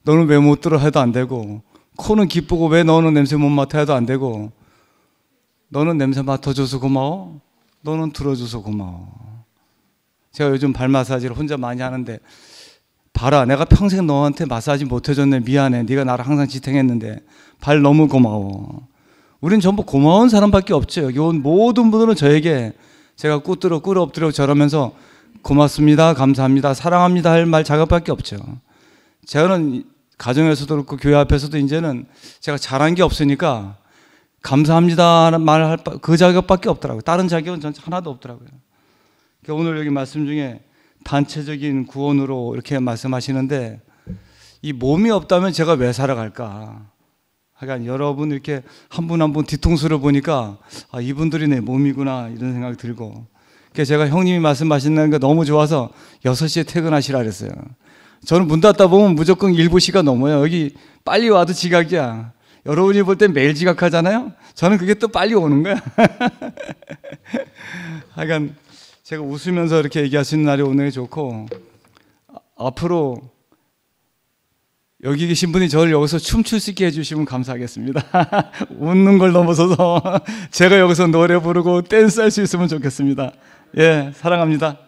너는 왜 못 들어 해도 안 되고, 코는 기쁘고 왜 너는 냄새 못 맡아 해도 안 되고, 너는 냄새 맡아줘서 고마워, 너는 들어줘서 고마워. 제가 요즘 발 마사지를 혼자 많이 하는데, 봐라, 내가 평생 너한테 마사지 못 해줬네, 미안해, 네가 나를 항상 지탱했는데 발 너무 고마워. 우린 전부 고마운 사람밖에 없죠. 여기 온 모든 분들은 저에게 제가 꿇어 엎드려 절하면서 고맙습니다, 감사합니다, 사랑합니다 할 말 자격밖에 없죠. 저는 가정에서도 그렇고 교회 앞에서도 이제는 제가 잘한 게 없으니까 감사합니다 말할 그 자격밖에 없더라고요. 다른 자격은 전 하나도 없더라고요. 오늘 여기 말씀 중에 단체적인 구원으로 이렇게 말씀하시는데, 이 몸이 없다면 제가 왜 살아갈까? 하여간 여러분 이렇게 한 분 한 분 뒤통수를 보니까 이분들이 내 몸이구나 이런 생각이 들고, 그래서 제가 형님이 말씀하시는 게 너무 좋아서 6시에 퇴근하시라 그랬어요. 저는 문 닫다 보면 무조건 7시가 넘어요. 여기 빨리 와도 지각이야. 여러분이 볼 땐 매일 지각하잖아요. 저는 그게 또 빨리 오는 거야. 하여간 제가 웃으면서 이렇게 얘기할 수 있는 날이 오는 게 좋고, 앞으로 여기 계신 분이 저를 여기서 춤출 수 있게 해주시면 감사하겠습니다. 웃는 걸 넘어서서 제가 여기서 노래 부르고 댄스 할 수 있으면 좋겠습니다. 예, 사랑합니다.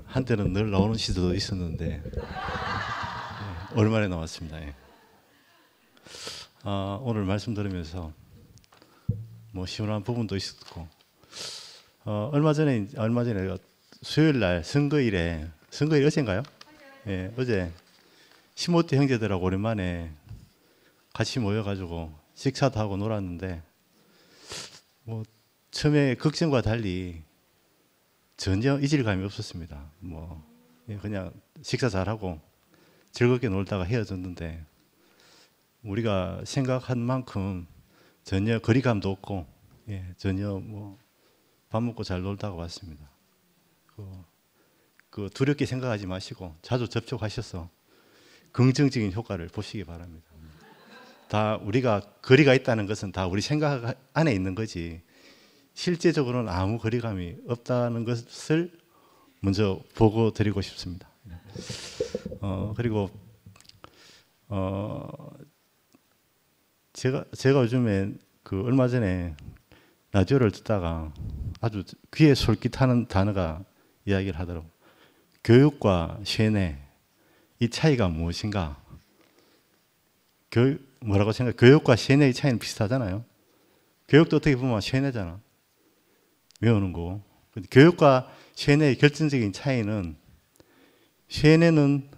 한때는 늘 나오는 시도도 있었는데 오랜만에 나왔습니다. 오늘 말씀 들으면서 뭐 시원한 부분도 있었고 얼마 전에 수요일 날 선거일 어제인가요? 예, 어제 15대 형제들하고 오랜만에 같이 모여가지고 식사도 하고 놀았는데 뭐 처음에 걱정과 달리 전혀 이질감이 없었습니다. 뭐 그냥 식사 잘하고 즐겁게 놀다가 헤어졌는데 우리가 생각한 만큼 전혀 거리감도 없고 전혀 뭐 밥 먹고 잘 놀다가 왔습니다. 그 두렵게 생각하지 마시고 자주 접촉하셔서 긍정적인 효과를 보시기 바랍니다. 다 우리가 거리가 있다는 것은 다 우리 생각 안에 있는 거지 실제적으로는 아무 거리감이 없다는 것을 먼저 보고 드리고 싶습니다. 그리고 제가 요즘에 얼마 전에 라디오를 듣다가 아주 귀에 솔깃하는 단어가 이야기를 하더라고요. 교육과 쇠뇌 이 차이가 무엇인가? 뭐라고 생각해요? 교육과 쇠뇌의 차이는 비슷하잖아요. 교육도 어떻게 보면 쇠뇌잖아. 외우는 거. 교육과 쇠뇌의 결정적인 차이는 쇠뇌는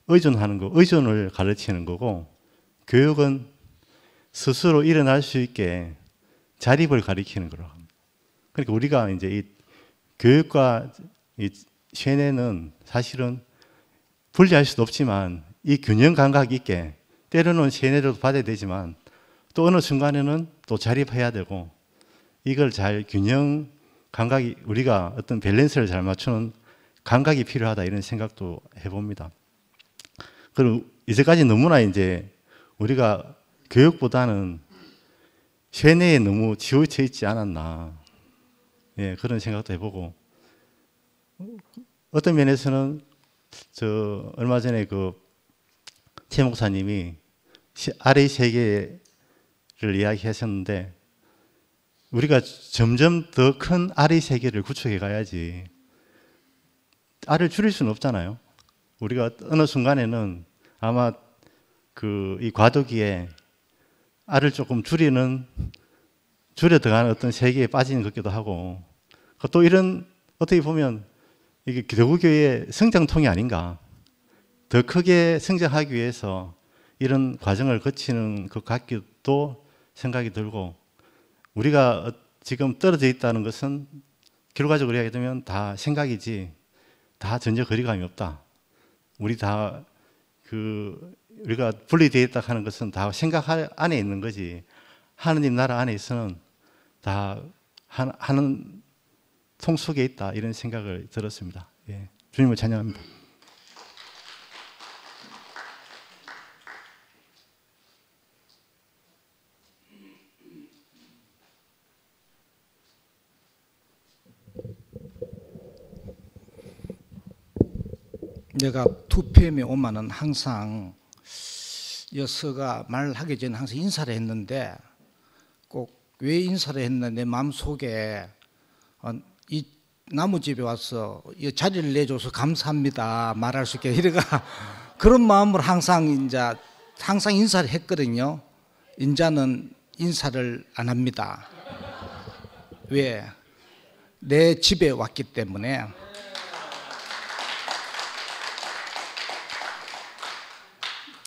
의존하는 거, 의존을 가르치는 거고 교육은 스스로 일어날 수 있게 자립을 가리키는 거라고 합니다. 그러니까 우리가 이제 이 교육과 이 쇠뇌는 사실은 분리할 수도 없지만 이 균형 감각 있게 때로는 쇠뇌도 받아야 되지만 또 어느 순간에는 또 자립해야 되고 이걸 잘 균형 감각이 우리가 어떤 밸런스를 잘 맞추는 감각이 필요하다 이런 생각도 해봅니다. 그리고 이제까지 너무나 이제 우리가 교육보다는 쇠뇌에 너무 지우쳐 있지 않았나 그런 생각도 해보고 어떤 면에서는 얼마 전에 최 목사님이 아래의 세계를 이야기하셨는데 우리가 점점 더 큰 아래의 세계를 구축해 가야지 알을 줄일 수는 없잖아요. 우리가 어느 순간에는 아마 이 과도기에 알을 조금 줄여 들어가는 어떤 세계에 빠지는 것 같기도 하고 또 이런 어떻게 보면 이게 기독교의 성장통이 아닌가 더 크게 성장하기 위해서 이런 과정을 거치는 것 같기도 생각이 들고 우리가 지금 떨어져 있다는 것은 결과적으로 이야기 되면 다 생각이지 다 전혀 거리감이 없다. 우리 다 우리가 분리되어 있다 하는 것은 다 생각 안에 있는 거지 하느님 나라 안에서는 다 하는 통 속에 있다 이런 생각을 들었습니다. 주님을 찬양합니다. 내가 2PM에 오면은 항상 여서가 말하기 전에 항상 인사를 했는데 꼭 왜 인사를 했나 내 마음속에 이 나무집에 와서 이 자리를 내줘서 감사합니다 말할 수 있게 이래가 그런 마음으로 항상 인사를 했거든요. 인자는 인사를 안 합니다. 왜? 내 집에 왔기 때문에.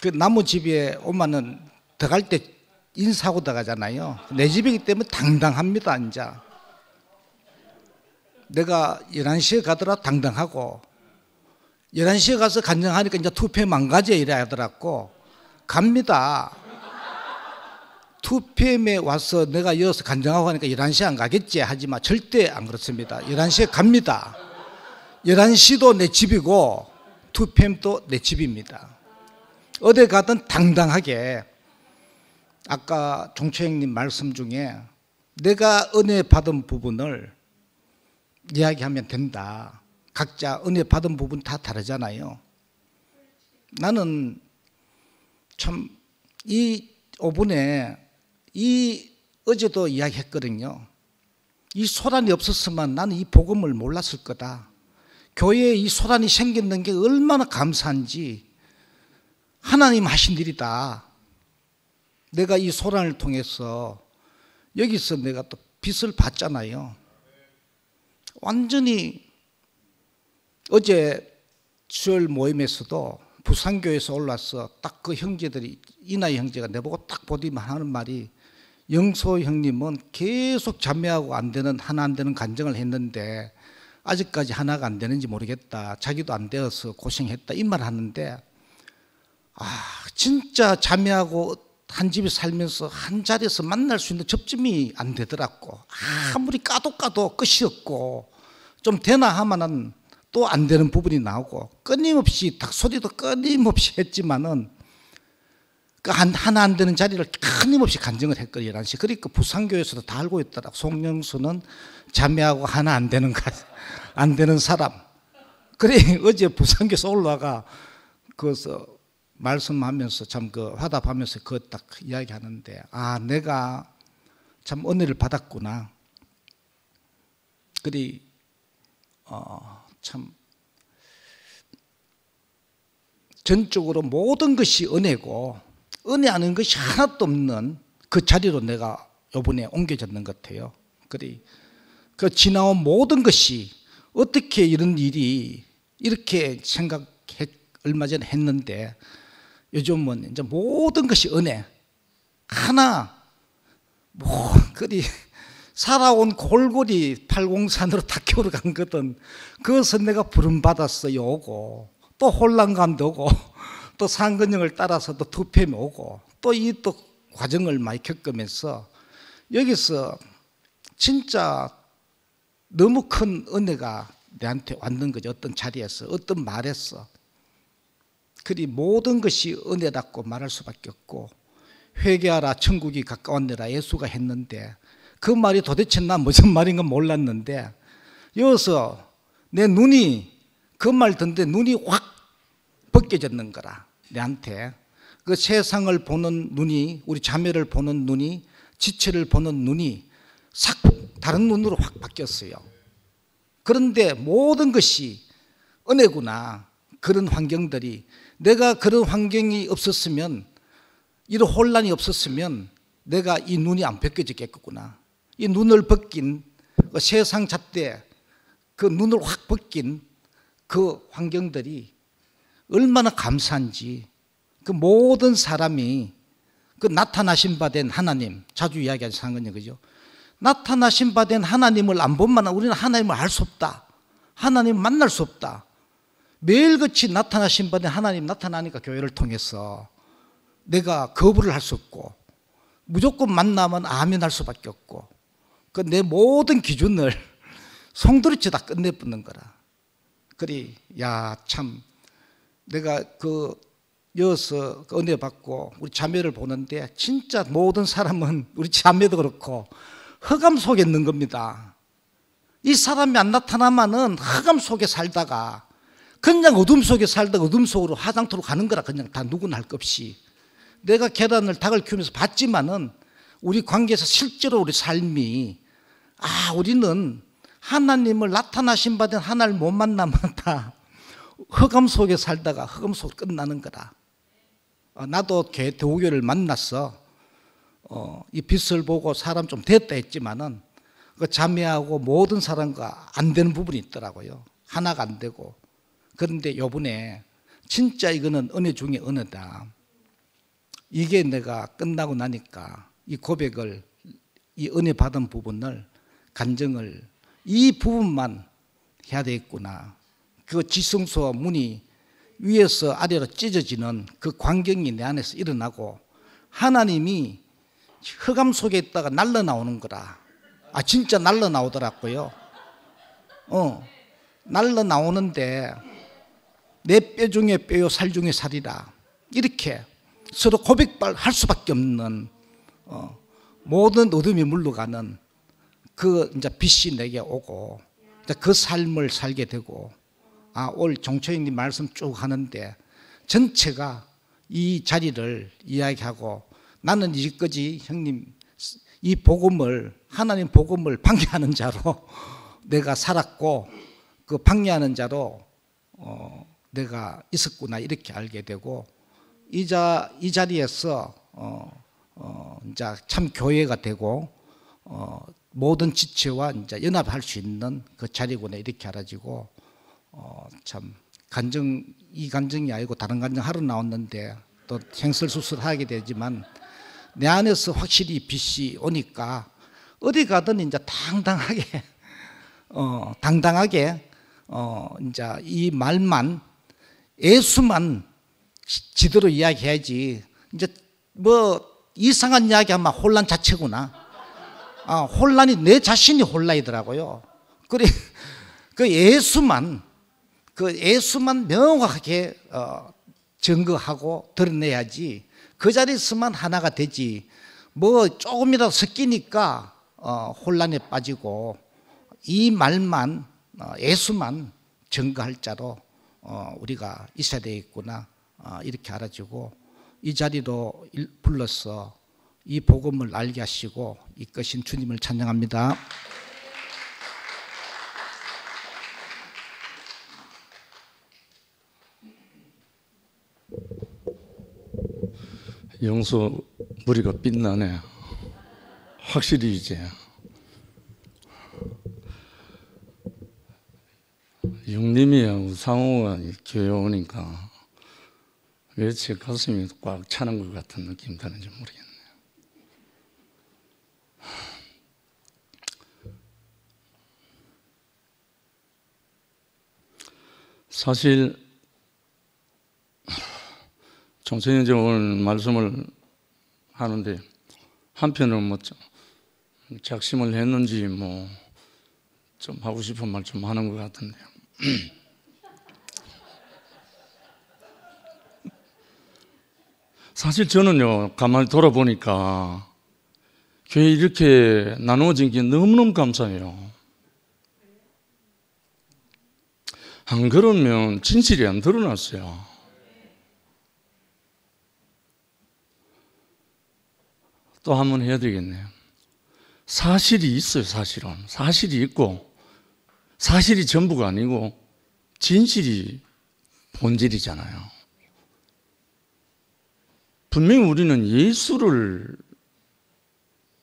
그 나무집에 오면은 들어갈 때 인사하고 들어가잖아요. 내 집이기 때문에 당당합니다. 이제 내가 11시에 가더라도 당당하고 11시에 가서 간증하니까 이제 2PM 안 가지 이래 하더라고. 갑니다. 2PM에 와서 내가 여기서 간증하고 하니까 11시에 안 가겠지 하지만 절대 안 그렇습니다. 11시에 갑니다. 11시도 내 집이고 2PM도 내 집입니다. 어디 가든 당당하게 아까 종초형님 말씀 중에 내가 은혜 받은 부분을 이야기하면 된다. 각자 은혜 받은 부분 다 다르잖아요. 나는 참 이 5분에 어제도 이야기했거든요. 이 소란이 없었으면 나는 이 복음을 몰랐을 거다. 교회에 이 소란이 생기는 게 얼마나 감사한지 하나님 하신 일이다. 내가 이 소란을 통해서 여기서 내가 또 빛을 봤잖아요. 완전히 어제 수요일 모임에서도 부산교회에서 올라서 딱 그 형제들이, 이나이 형제가 내보고 딱 보더니 하는 말이, 영소 형님은 계속 자매하고 안 되는, 하나 안 되는 간증을 했는데 아직까지 하나가 안 되는지 모르겠다. 자기도 안 되어서 고생했다. 이 말 하는데, 진짜 자매하고 한 집에 살면서 한 자리에서 만날 수 있는 접점이 안 되더라고. 아무리 까도 끝이 없고, 좀 되나 하면은 또 안 되는 부분이 나오고, 끊임없이 닭소리도 끊임없이 했지만은 그 하나 안 되는 자리를 끊임없이 간증을 했거든요. 그러니까 부산교회에서도 다 알고 있더라. 송영수는 자매하고 하나 안 되는 사람. 그래 어제 부산교회에서 올라가 그래서 말씀하면서 참 그 화답하면서 그거 딱 이야기하는데, 내가 참 은혜를 받았구나. 그리 참 전적으로 모든 것이 은혜고, 은혜 아닌 것이 하나도 없는 그 자리로 내가 이번에 옮겨졌는 것 같아요. 그리 그 지나온 모든 것이 어떻게 이런 일이 이렇게 얼마 전에 했는데, 요즘은 이제 모든 것이 은혜 하나, 그리 살아온 골고리 팔공산으로 다 겨울을 간 거든. 그것은 내가 부름받았어요 오고, 또 혼란감도 오고, 또 상근형을 따라서 또 투팸이 오고, 또 이 또 과정을 많이 겪으면서 여기서 진짜 너무 큰 은혜가 내한테 왔는 거죠. 어떤 자리에서, 어떤 말에서. 그리 모든 것이 은혜답고 말할 수밖에 없고, 회개하라 천국이 가까웠느라 예수가 했는데, 그 말이 도대체 나 무슨 말인가 몰랐는데, 여기서 내 눈이 그 말 듣는데 눈이 확 벗겨졌는 거라. 내한테 그 세상을 보는 눈이, 우리 자매를 보는 눈이, 지체를 보는 눈이 싹 다른 눈으로 확 바뀌었어요. 그런데 모든 것이 은혜구나. 그런 환경들이, 내가 그런 환경이 없었으면, 이런 혼란이 없었으면 내가 이 눈이 안 벗겨지겠구나. 이 눈을 벗긴 그 세상 잣대, 그 눈을 확 벗긴 그 환경들이 얼마나 감사한지. 그 모든 사람이 그 나타나신 바 된 하나님, 자주 이야기하는 상은요, 그죠? 나타나신 바 된 하나님을 안 보면 우리는 하나님을 알 수 없다. 하나님을 만날 수 없다. 매일같이 나타나신 바 된 하나님 나타나니까 교회를 통해서 내가 거부를 할 수 없고, 무조건 만나면 아멘 할 수밖에 없고, 그 내 모든 기준을 송두리째 다 끝내붙는 거라. 그리 참 내가 여기서 은혜 받고 우리 자매를 보는데, 진짜 모든 사람은, 우리 자매도 그렇고 흑암 속에 있는 겁니다. 이 사람이 안 나타나면은 흑암 속에 살다가, 그냥 어둠 속에 살다가 어둠 속으로 화장터로 가는 거라. 그냥 다 누구나 할 것 없이. 내가 계란을 닭을 키우면서 봤지만은 우리 관계에서 실제로 우리 삶이, 우리는 하나님을 나타나신 바 된 하나님을 못 만나면 다 흑암 속에 살다가 흑암 속으로 끝나는 거다. 나도 대우교를 만났어. 이 빛을 보고 사람 좀 됐다 했지만은 그 자매하고 모든 사람과 안 되는 부분이 있더라고요. 하나가 안 되고. 그런데 요번에 진짜 이거는 은혜 중에 은혜다. 이게 내가 끝나고 나니까 이 고백을, 이 은혜 받은 부분을, 간증을, 이 부분만 해야 되겠구나. 그 지성소와 문이 위에서 아래로 찢어지는 그 광경이 내 안에서 일어나고, 하나님이 흑암 속에 있다가 날려 나오는 거라. 진짜 날려 나오더라고요. 날려 나오는데, 내 뼈 중에 뼈요 살 중에 살이라. 이렇게 서로 고백할 수밖에 없는, 모든 어둠이 물러가는 그 이제 빛이 내게 오고, 그 삶을 살게 되고, 오늘 종초형님 말씀 쭉 하는데 전체가 이 자리를 이야기하고, 나는 이제까지 형님 이 복음을, 하나님 복음을 방해하는 자로 내가 살았고, 그 방해하는 자로 내가 있었구나, 이렇게 알게 되고, 이 자리에서 이제 참 교회가 되고 모든 지체와 이제 연합할 수 있는 그 자리구나 이렇게 알아지고 참 이 간증이 아니고 다른 간증 하러 나왔는데 또 행설수설하게 되지만 내 안에서 확실히 빛이 오니까 어디 가든 이제 당당하게 이제 이 말만 예수만 지대로 이야기해야지 이제 뭐 이상한 이야기하면 혼란 자체구나. 혼란이 내 자신이 혼란이더라고요. 그래 그 예수만 명확하게 증거하고 드러내야지 그 자리에서만 하나가 되지 뭐 조금이라도 섞이니까 혼란에 빠지고 이 말만 예수만 증거할 자로 우리가 있어야 되겠구나 이렇게 알아지고 이 자리로 불러서 이 복음을 알게 하시고 이끄신 주님을 찬양합니다. 영수 머리가 빛나네. 확실히 이제 영림이하고 상호가 교회 오니까 왜 제 가슴이 꽉 차는 것 같은 느낌 드는지 모르겠네요. 사실 총선이 이제 오늘 말씀을 하는데 한편은 뭐 작심을 했는지 뭐 좀 하고 싶은 말 좀 하는 것 같은데요. 사실 저는요 가만히 돌아보니까 교회 이렇게 나누어진 게 너무너무 감사해요. 안 그러면 진실이 안 드러났어요. 또 한 번 해야 되겠네요. 사실이 있어요. 사실이 있고 사실이 전부가 아니고 진실이 본질이잖아요. 분명히 우리는 예수를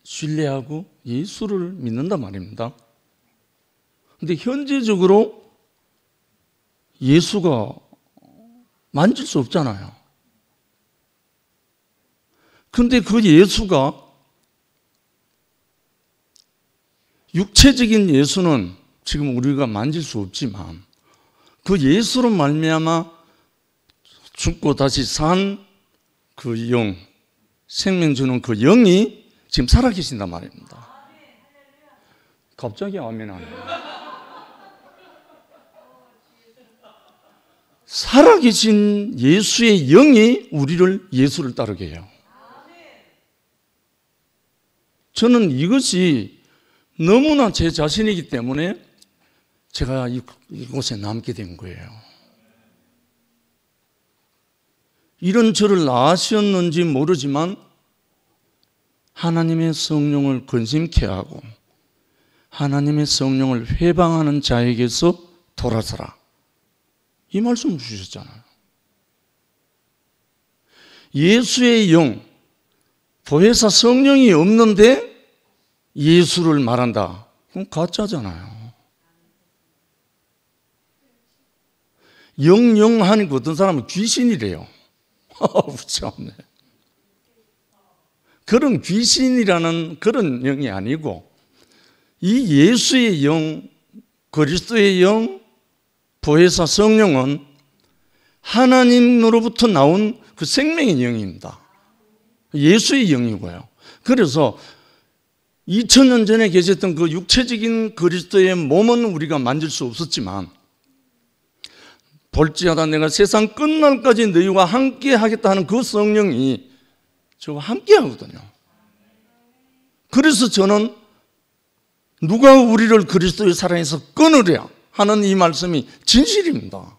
신뢰하고 예수를 믿는단 말입니다. 그런데 현재적으로 예수가 만질 수 없잖아요. 그런데 그 예수가 육체적인 예수는 지금 우리가 만질 수 없지만 그 예수로 말미암아 죽고 다시 산 그 영, 생명 주는 그 영이 지금 살아계신단 말입니다. 갑자기 아멘 안 해요. 살아계신 예수의 영이 우리를 예수를 따르게 해요. 저는 이것이 너무나 제 자신이기 때문에 제가 이곳에 남게 된 거예요. 이런 저를 낳으셨는지 모르지만 하나님의 성령을 근심케 하고 하나님의 성령을 회방하는 자에게서 돌아서라. 이 말씀을 주셨잖아요. 예수의 영, 보혜사 성령이 없는데 예수를 말한다. 그럼 가짜잖아요. 영영하니까 어떤 사람은 귀신이래요. 참네. 그런 귀신이라는 그런 영이 아니고 이 예수의 영, 그리스도의 영, 보혜사 성령은 하나님으로부터 나온 그 생명의 영입니다. 예수의 영이고요. 그래서 2000년 전에 계셨던 그 육체적인 그리스도의 몸은 우리가 만질 수 없었지만 볼지어다 내가 세상 끝날까지 너희와 함께 하겠다 하는 그 성령이 저와 함께 하거든요. 그래서 저는 누가 우리를 그리스도의 사랑에서 끊으랴 하는 이 말씀이 진실입니다.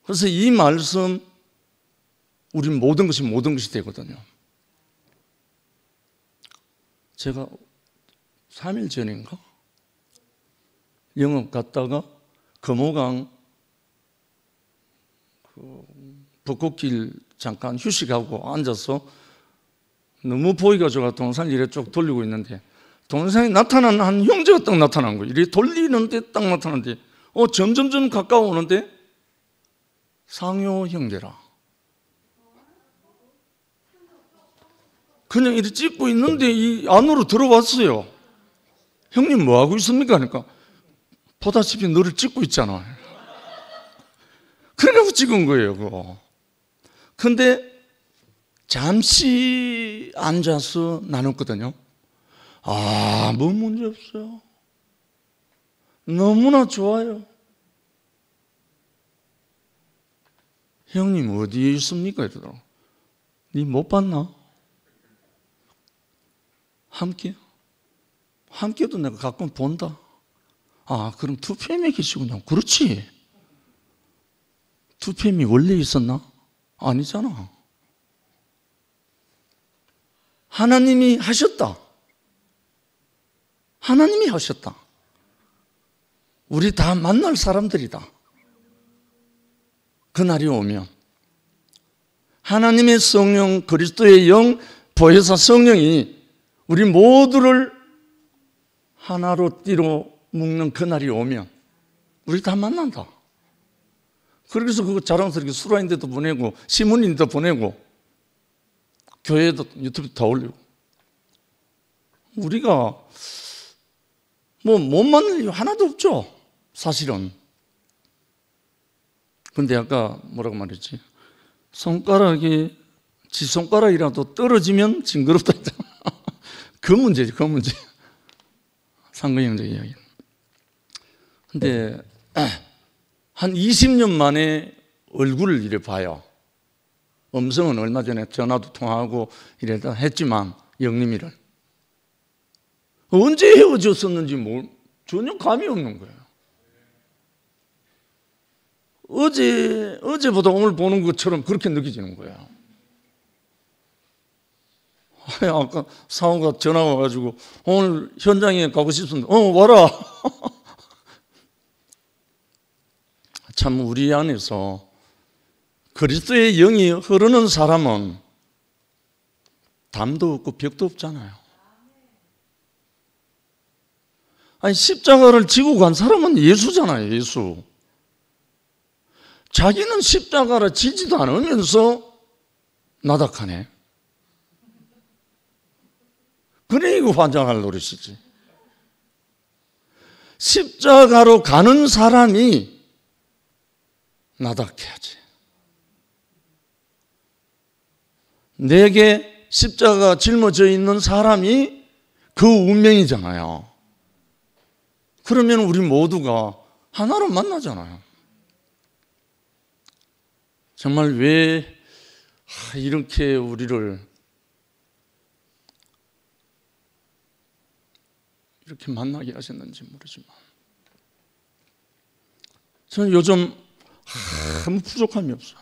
그래서 이 말씀 우리 모든 것이 되거든요. 제가 3일 전인가 영업 갔다가 금호강 벚꽃길 잠깐 휴식하고 앉아서 너무 보기가 좋아 동상을 이래 쭉 돌리고 있는데 동상이 나타난 한 형제가 딱 나타난 거예요. 이렇게 돌리는데 딱 나타나는데 점점점 가까워오는데 상요 형제라. 그냥 이렇게 찍고 있는데 이 안으로 들어왔어요. 형님 뭐 하고 있습니까? 그러니까 보다시피 너를 찍고 있잖아. 그래가지고 찍은 거예요, 그거. 근데 잠시 앉아서 나눴거든요. 뭐 문제 없어요. 너무나 좋아요. 형님 어디에 있습니까? 이러더라고. 니 못 봤나? 함께도 내가 가끔 본다. 그럼 2PM에 계시군요. 그렇지. 2PM이 원래 있었나? 아니잖아. 하나님이 하셨다. 하나님이 하셨다. 우리 다 만날 사람들이다. 그날이 오면 하나님의 성령, 그리스도의 영, 보혜사 성령이 우리 모두를 하나로 띠로 묶는 그날이 오면 우리 다 만난다. 그래서 그거 자랑스럽게 수라인데도 보내고 신문인데도 보내고 교회에도 유튜브 다 올리고. 우리가 못 만날 이유 하나도 없죠, 사실은. 근데 아까 뭐라고 말했지? 손가락이 지 손가락이라도 떨어지면 징그럽다 했잖아. 그 문제지, 그 문제. 상근형제 이야기. 근데 한 20년 만에 얼굴을 이래 봐요. 음성은 얼마 전에 전화도 통화하고 이래다 했지만 영림이를 언제 헤어졌었는지 전혀 감이 없는 거예요. 어제보다 오늘 보는 것처럼 그렇게 느껴지는 거예요. 아까 사모가 전화가 와가지고 오늘 현장에 가고 싶습니다. 와라. 참 우리 안에서 그리스도의 영이 흐르는 사람은 담도 없고 벽도 없잖아요. 아니 십자가를 지고 간 사람은 예수잖아요. 예수. 자기는 십자가를 지지도 않으면서 나닥하네. 그래 이거 환장할 노릇이지. 십자가로 가는 사람이 나닥해야지. 내게 십자가가 짊어져 있는 사람이 그 운명이잖아요. 그러면 우리 모두가 하나로 만나잖아요. 정말 왜 이렇게 우리를 이렇게 만나게 하셨는지 모르지만 저는 요즘 아무 부족함이 없어요.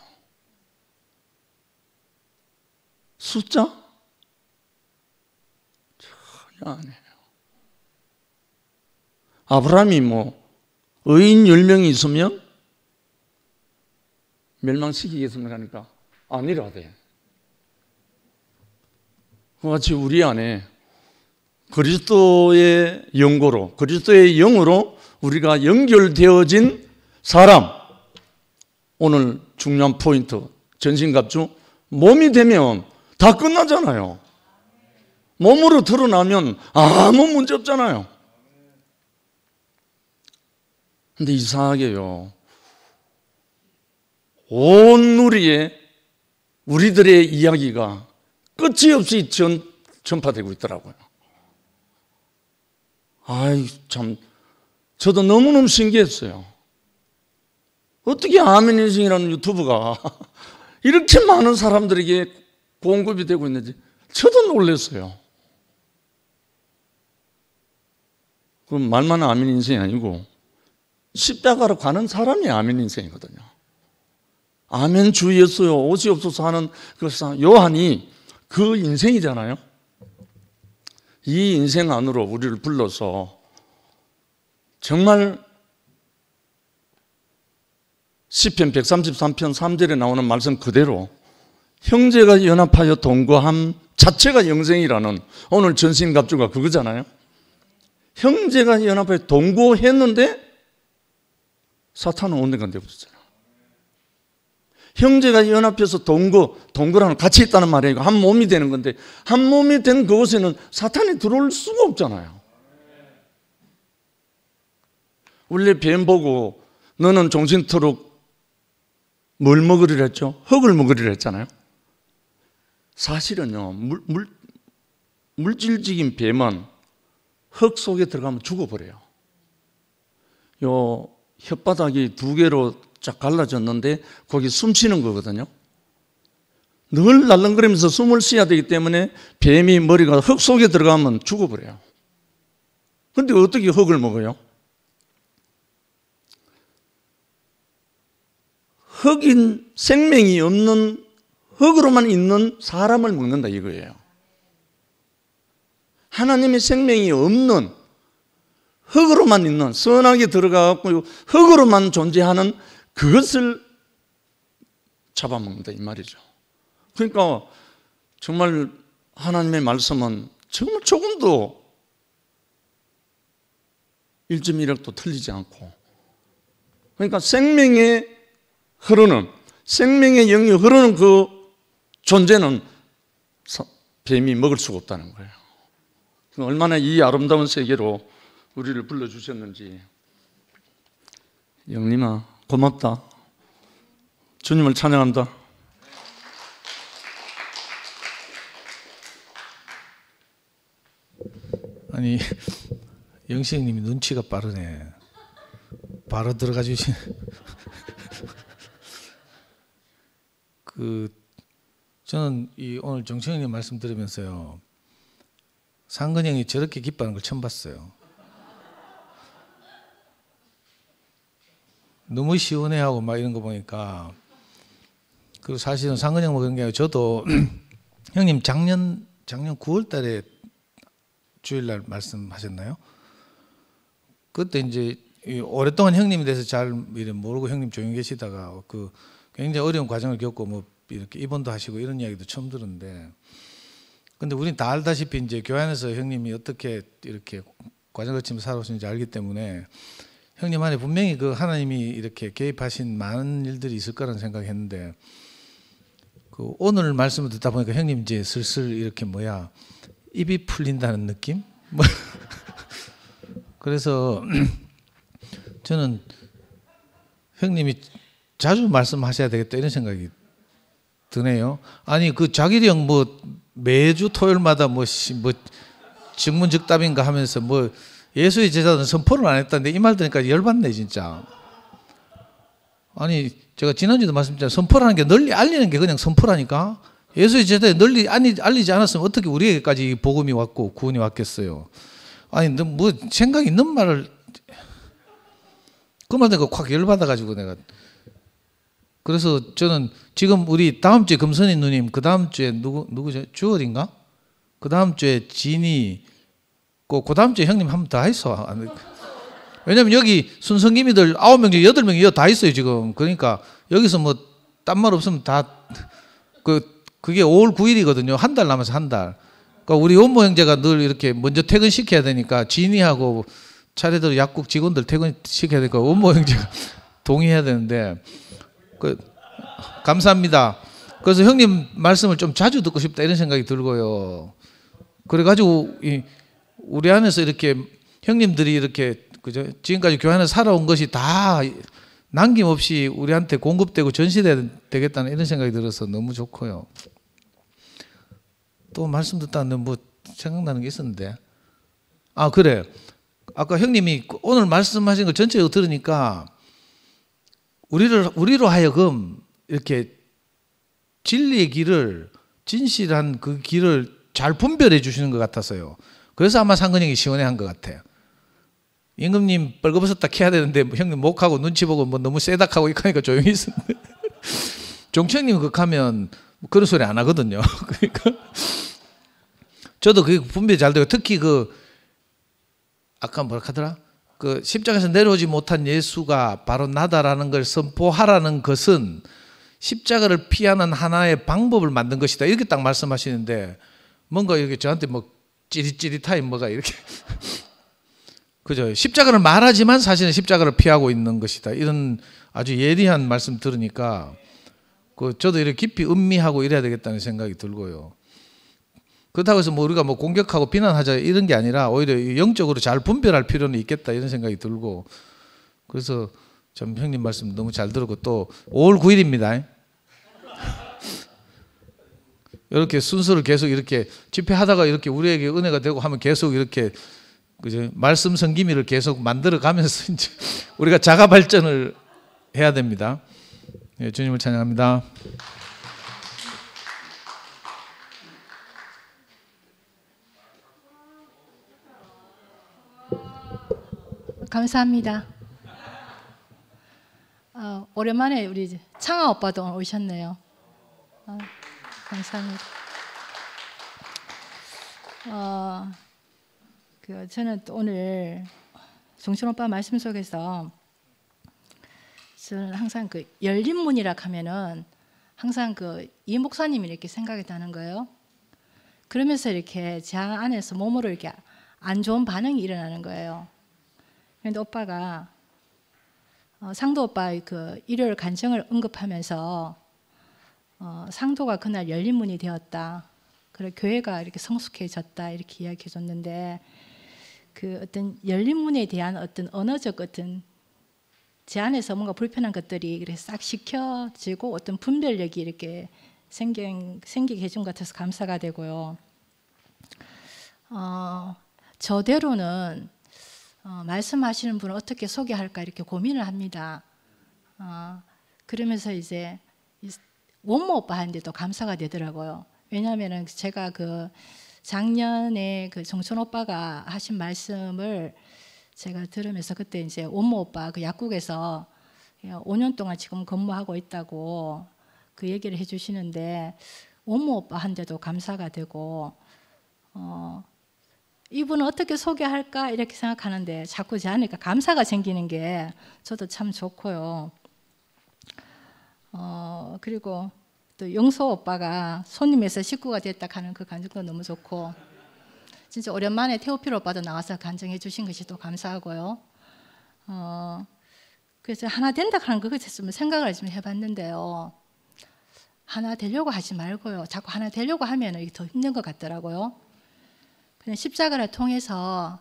숫자? 전혀 안 해요. 아브라함이 의인 10명이 있으면 멸망시키겠습니까? 하니까 아니라대. 그같이 우리 안에 그리스도의 영고로, 그리스도의 영으로 우리가 연결되어진 사람, 오늘 중요한 포인트, 전신갑주, 몸이 되면 다 끝나잖아요. 몸으로 드러나면 아무 문제 없잖아요. 근데 이상하게요, 온 누리에 우리들의 이야기가 끝이 없이 전파되고 있더라고요. 참 저도 너무너무 신기했어요. 어떻게 아멘 인생이라는 유튜브가 이렇게 많은 사람들에게 공급이 되고 있는지 저도 놀랐어요. 그럼 말만 아멘 인생이 아니고 십자가로 가는 사람이 아멘 인생이거든요. 아멘 주 예수여 옷이 없어서 하는 그 요한이 그 인생이잖아요. 이 인생 안으로 우리를 불러서 정말 시편 133편 3절에 나오는 말씀 그대로 형제가 연합하여 동거함 자체가 영생이라는 오늘 전신갑주가 그거잖아요. 형제가 연합해 동거했는데 사탄은 온데가 되어버렸잖아. 형제가 연합해서 동거라는 같이 있다는 말이에요. 한 몸이 되는 건데 한 몸이 된 그곳에는 사탄이 들어올 수가 없잖아요. 원래 뱀 보고 너는 종신토록 뭘 먹으리라 했죠? 흙을 먹으리라 했잖아요. 사실은요, 물질적인 뱀은 흙 속에 들어가면 죽어버려요. 요 혓바닥이 두 개로 쫙 갈라졌는데 거기 숨 쉬는 거거든요. 늘 날렁거리면서 숨을 쉬어야 되기 때문에 뱀이 머리가 흙 속에 들어가면 죽어버려요. 그런데 어떻게 흙을 먹어요? 흙인 생명이 없는 흙으로만 있는 사람을 먹는다 이거예요. 하나님의 생명이 없는 흙으로만 있는 선하게 들어가고 흙으로만 존재하는 그것을 잡아먹는다 이 말이죠. 그러니까 정말 하나님의 말씀은 정말 조금도 1.1억도 틀리지 않고, 그러니까 생명의 흐르는, 생명의 영이 흐르는 그 존재는 뱀이 먹을 수가 없다는 거예요. 얼마나 이 아름다운 세계로 우리를 불러주셨는지. 영림아 고맙다. 주님을 찬양한다. 아니 영식님이 눈치가 빠르네. 바로 들어가 주시네. 저는 오늘 정청님 말씀 들으면서요, 상근 형이 저렇게 기뻐하는 걸 처음 봤어요. 너무 시원해하고 막 이런 거 보니까. 그리고 사실은 상근 형만 그런 게 아니라 저도 형님 작년 9월 달에 주일날 말씀하셨나요? 그때 이제 오랫동안 형님에 대해서 잘 모르고 형님 조용히 계시다가 굉장히 어려운 과정을 겪고 뭐 이렇게 입원도 하시고 이런 이야기도 처음 들었는데, 근데 우린 다 알다시피 이제 교회 안에서 형님이 어떻게 이렇게 과정을 거치면서 살아오시는지 알기 때문에 형님 안에 분명히 그 하나님이 이렇게 개입하신 많은 일들이 있을 거라는 생각했는데, 오늘 말씀을 듣다 보니까 형님 이제 슬슬 이렇게 입이 풀린다는 느낌? 그래서 저는 형님이 자주 말씀하셔야 되겠다 이런 생각이 드네요. 아니 자기리 형 매주 토요일마다 즉문즉답인가 하면서 예수의 제자는 선포를 안 했다는데 이 말 들으니까 열받네 진짜. 아니 제가 지난주에도 말씀드렸잖아요. 선포라는 게 널리 알리는 게 그냥 선포라니까. 예수의 제자에 널리 알리지 않았으면 어떻게 우리에게까지 복음이 왔고 구원이 왔겠어요. 아니 생각 있는 말을 그 말 듣고 확 열받아가지고 내가. 그래서 저는 지금 우리 다음 주에 금선이 누님, 그 다음 주에 누구죠? 주얼인가? 그 다음 주에 진이, 그 다음 주에 형님 한 번 더 있어. 왜냐면 여기 순성기미들 9명 중에 8명이 다 있어요 지금. 그러니까 여기서 딴 말 없으면 다 그게 5월 9일이거든요. 한 달 남아서 한 달. 그러니까 우리 원모 형제가 늘 이렇게 먼저 퇴근시켜야 되니까 진이하고 차례대로 약국 직원들 퇴근시켜야 되니까 원모 형제가 동의해야 되는데. 감사합니다. 그래서 형님 말씀을 좀 자주 듣고 싶다 이런 생각이 들고요. 그래가지고 우리 안에서 이렇게 형님들이 이렇게 지금까지 교회 안에서 살아온 것이 다 남김없이 우리한테 공급되고 전시돼야 되겠다는 이런 생각이 들어서 너무 좋고요. 또 말씀 듣다는 생각나는 게 있었는데, 그래. 아까 형님이 오늘 말씀하신 걸 전체적으로 들으니까 우리로 하여금 이렇게 진리의 길을, 진실한 그 길을 잘 분별해 주시는 것 같아서요. 그래서 아마 상근형이 시원해한 것 같아요. 임금님 벌거벗었다 캐야 되는데 형님 목하고 눈치 보고 너무 세닥하고 이러니까 조용히 있었는데 종청님 극하면 그런 소리 안 하거든요. 그러니까 저도 그게 분별이 잘 되고, 특히 아까 뭐라 하더라? 십자가에서 내려오지 못한 예수가 바로 나다라는 걸 선포하라는 것은 십자가를 피하는 하나의 방법을 만든 것이다. 이렇게 딱 말씀하시는데, 뭔가 이렇게 저한테 뭐 찌릿찌릿하게 뭐가 이렇게 그죠? 십자가를 말하지만 사실은 십자가를 피하고 있는 것이다. 이런 아주 예리한 말씀 들으니까 저도 이렇게 깊이 음미하고 이래야 되겠다는 생각이 들고요. 그렇다고 해서 뭐 우리가 뭐 공격하고 비난하자 이런 게 아니라 오히려 영적으로 잘 분별할 필요는 있겠다 이런 생각이 들고, 그래서 참 형님 말씀 너무 잘 들었고, 또 5월 9일입니다. 이렇게 순서를 계속 이렇게 집회하다가 이렇게 우리에게 은혜가 되고 하면 계속 이렇게 그죠? 말씀 성기미를 계속 만들어 가면서 이제 우리가 자가 발전을 해야 됩니다. 예, 주님을 찬양합니다. 감사합니다. 오랜만에 우리 창아 오빠도 오셨네요. 감사합니다. 저는 또 오늘 종춘 오빠 말씀 속에서 저는 항상 그 열린 문이라 하면은 항상 이 목사님이 이렇게 생각이 나는 거예요. 그러면서 이렇게 제 안에서 몸으로 이렇게 안 좋은 반응이 일어나는 거예요. 그런데 오빠가 상도 오빠의 그 일요일 간증을 언급하면서 상도가 그날 열린 문이 되었다. 그래 교회가 이렇게 성숙해졌다 이렇게 이야기해 줬는데, 그 어떤 열린 문에 대한 어떤 언어적 어떤 제 안에서 뭔가 불편한 것들이 이렇게 싹 식혀지고 어떤 분별력이 이렇게 생기게 해준 것 같아서 감사가 되고요. 저대로는 말씀하시는 분을 어떻게 소개할까 이렇게 고민을 합니다. 그러면서 이제 원모 오빠한테도 감사가 되더라고요. 왜냐하면은 제가 작년에 정천 오빠가 하신 말씀을 제가 들으면서 그때 이제 원모 오빠 약국에서 5년 동안 지금 근무하고 있다고 그 얘기를 해주시는데, 원모 오빠한테도 감사가 되고, 이분은 어떻게 소개할까 이렇게 생각하는데 자꾸 제 안에 감사가 생기는 게 저도 참 좋고요. 그리고 또 영소 오빠가 손님에서 식구가 됐다 하는 그 간증도 너무 좋고, 진짜 오랜만에 태오필 오빠도 나와서 간증해 주신 것이 또 감사하고요. 그래서 하나 된다 하는 거 좀 생각을 좀 해봤는데요. 하나 되려고 하지 말고요. 자꾸 하나 되려고 하면 이게 더 힘든 것 같더라고요. 그냥 십자가를 통해서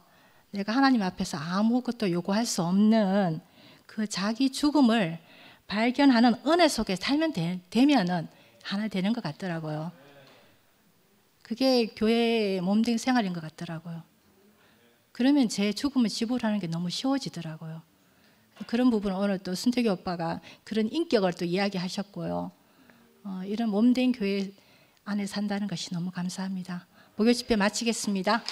내가 하나님 앞에서 아무것도 요구할 수 없는 그 자기 죽음을 발견하는 은혜 속에 살면 되면은 하나 되는 것 같더라고요. 그게 교회의 몸된 생활인 것 같더라고요. 그러면 제 죽음을 지불하는 게 너무 쉬워지더라고요. 그런 부분은 오늘 또 순택이 오빠가 그런 인격을 또 이야기하셨고요. 이런 몸된 교회 안에 산다는 것이 너무 감사합니다. 목요 집회 마치겠습니다.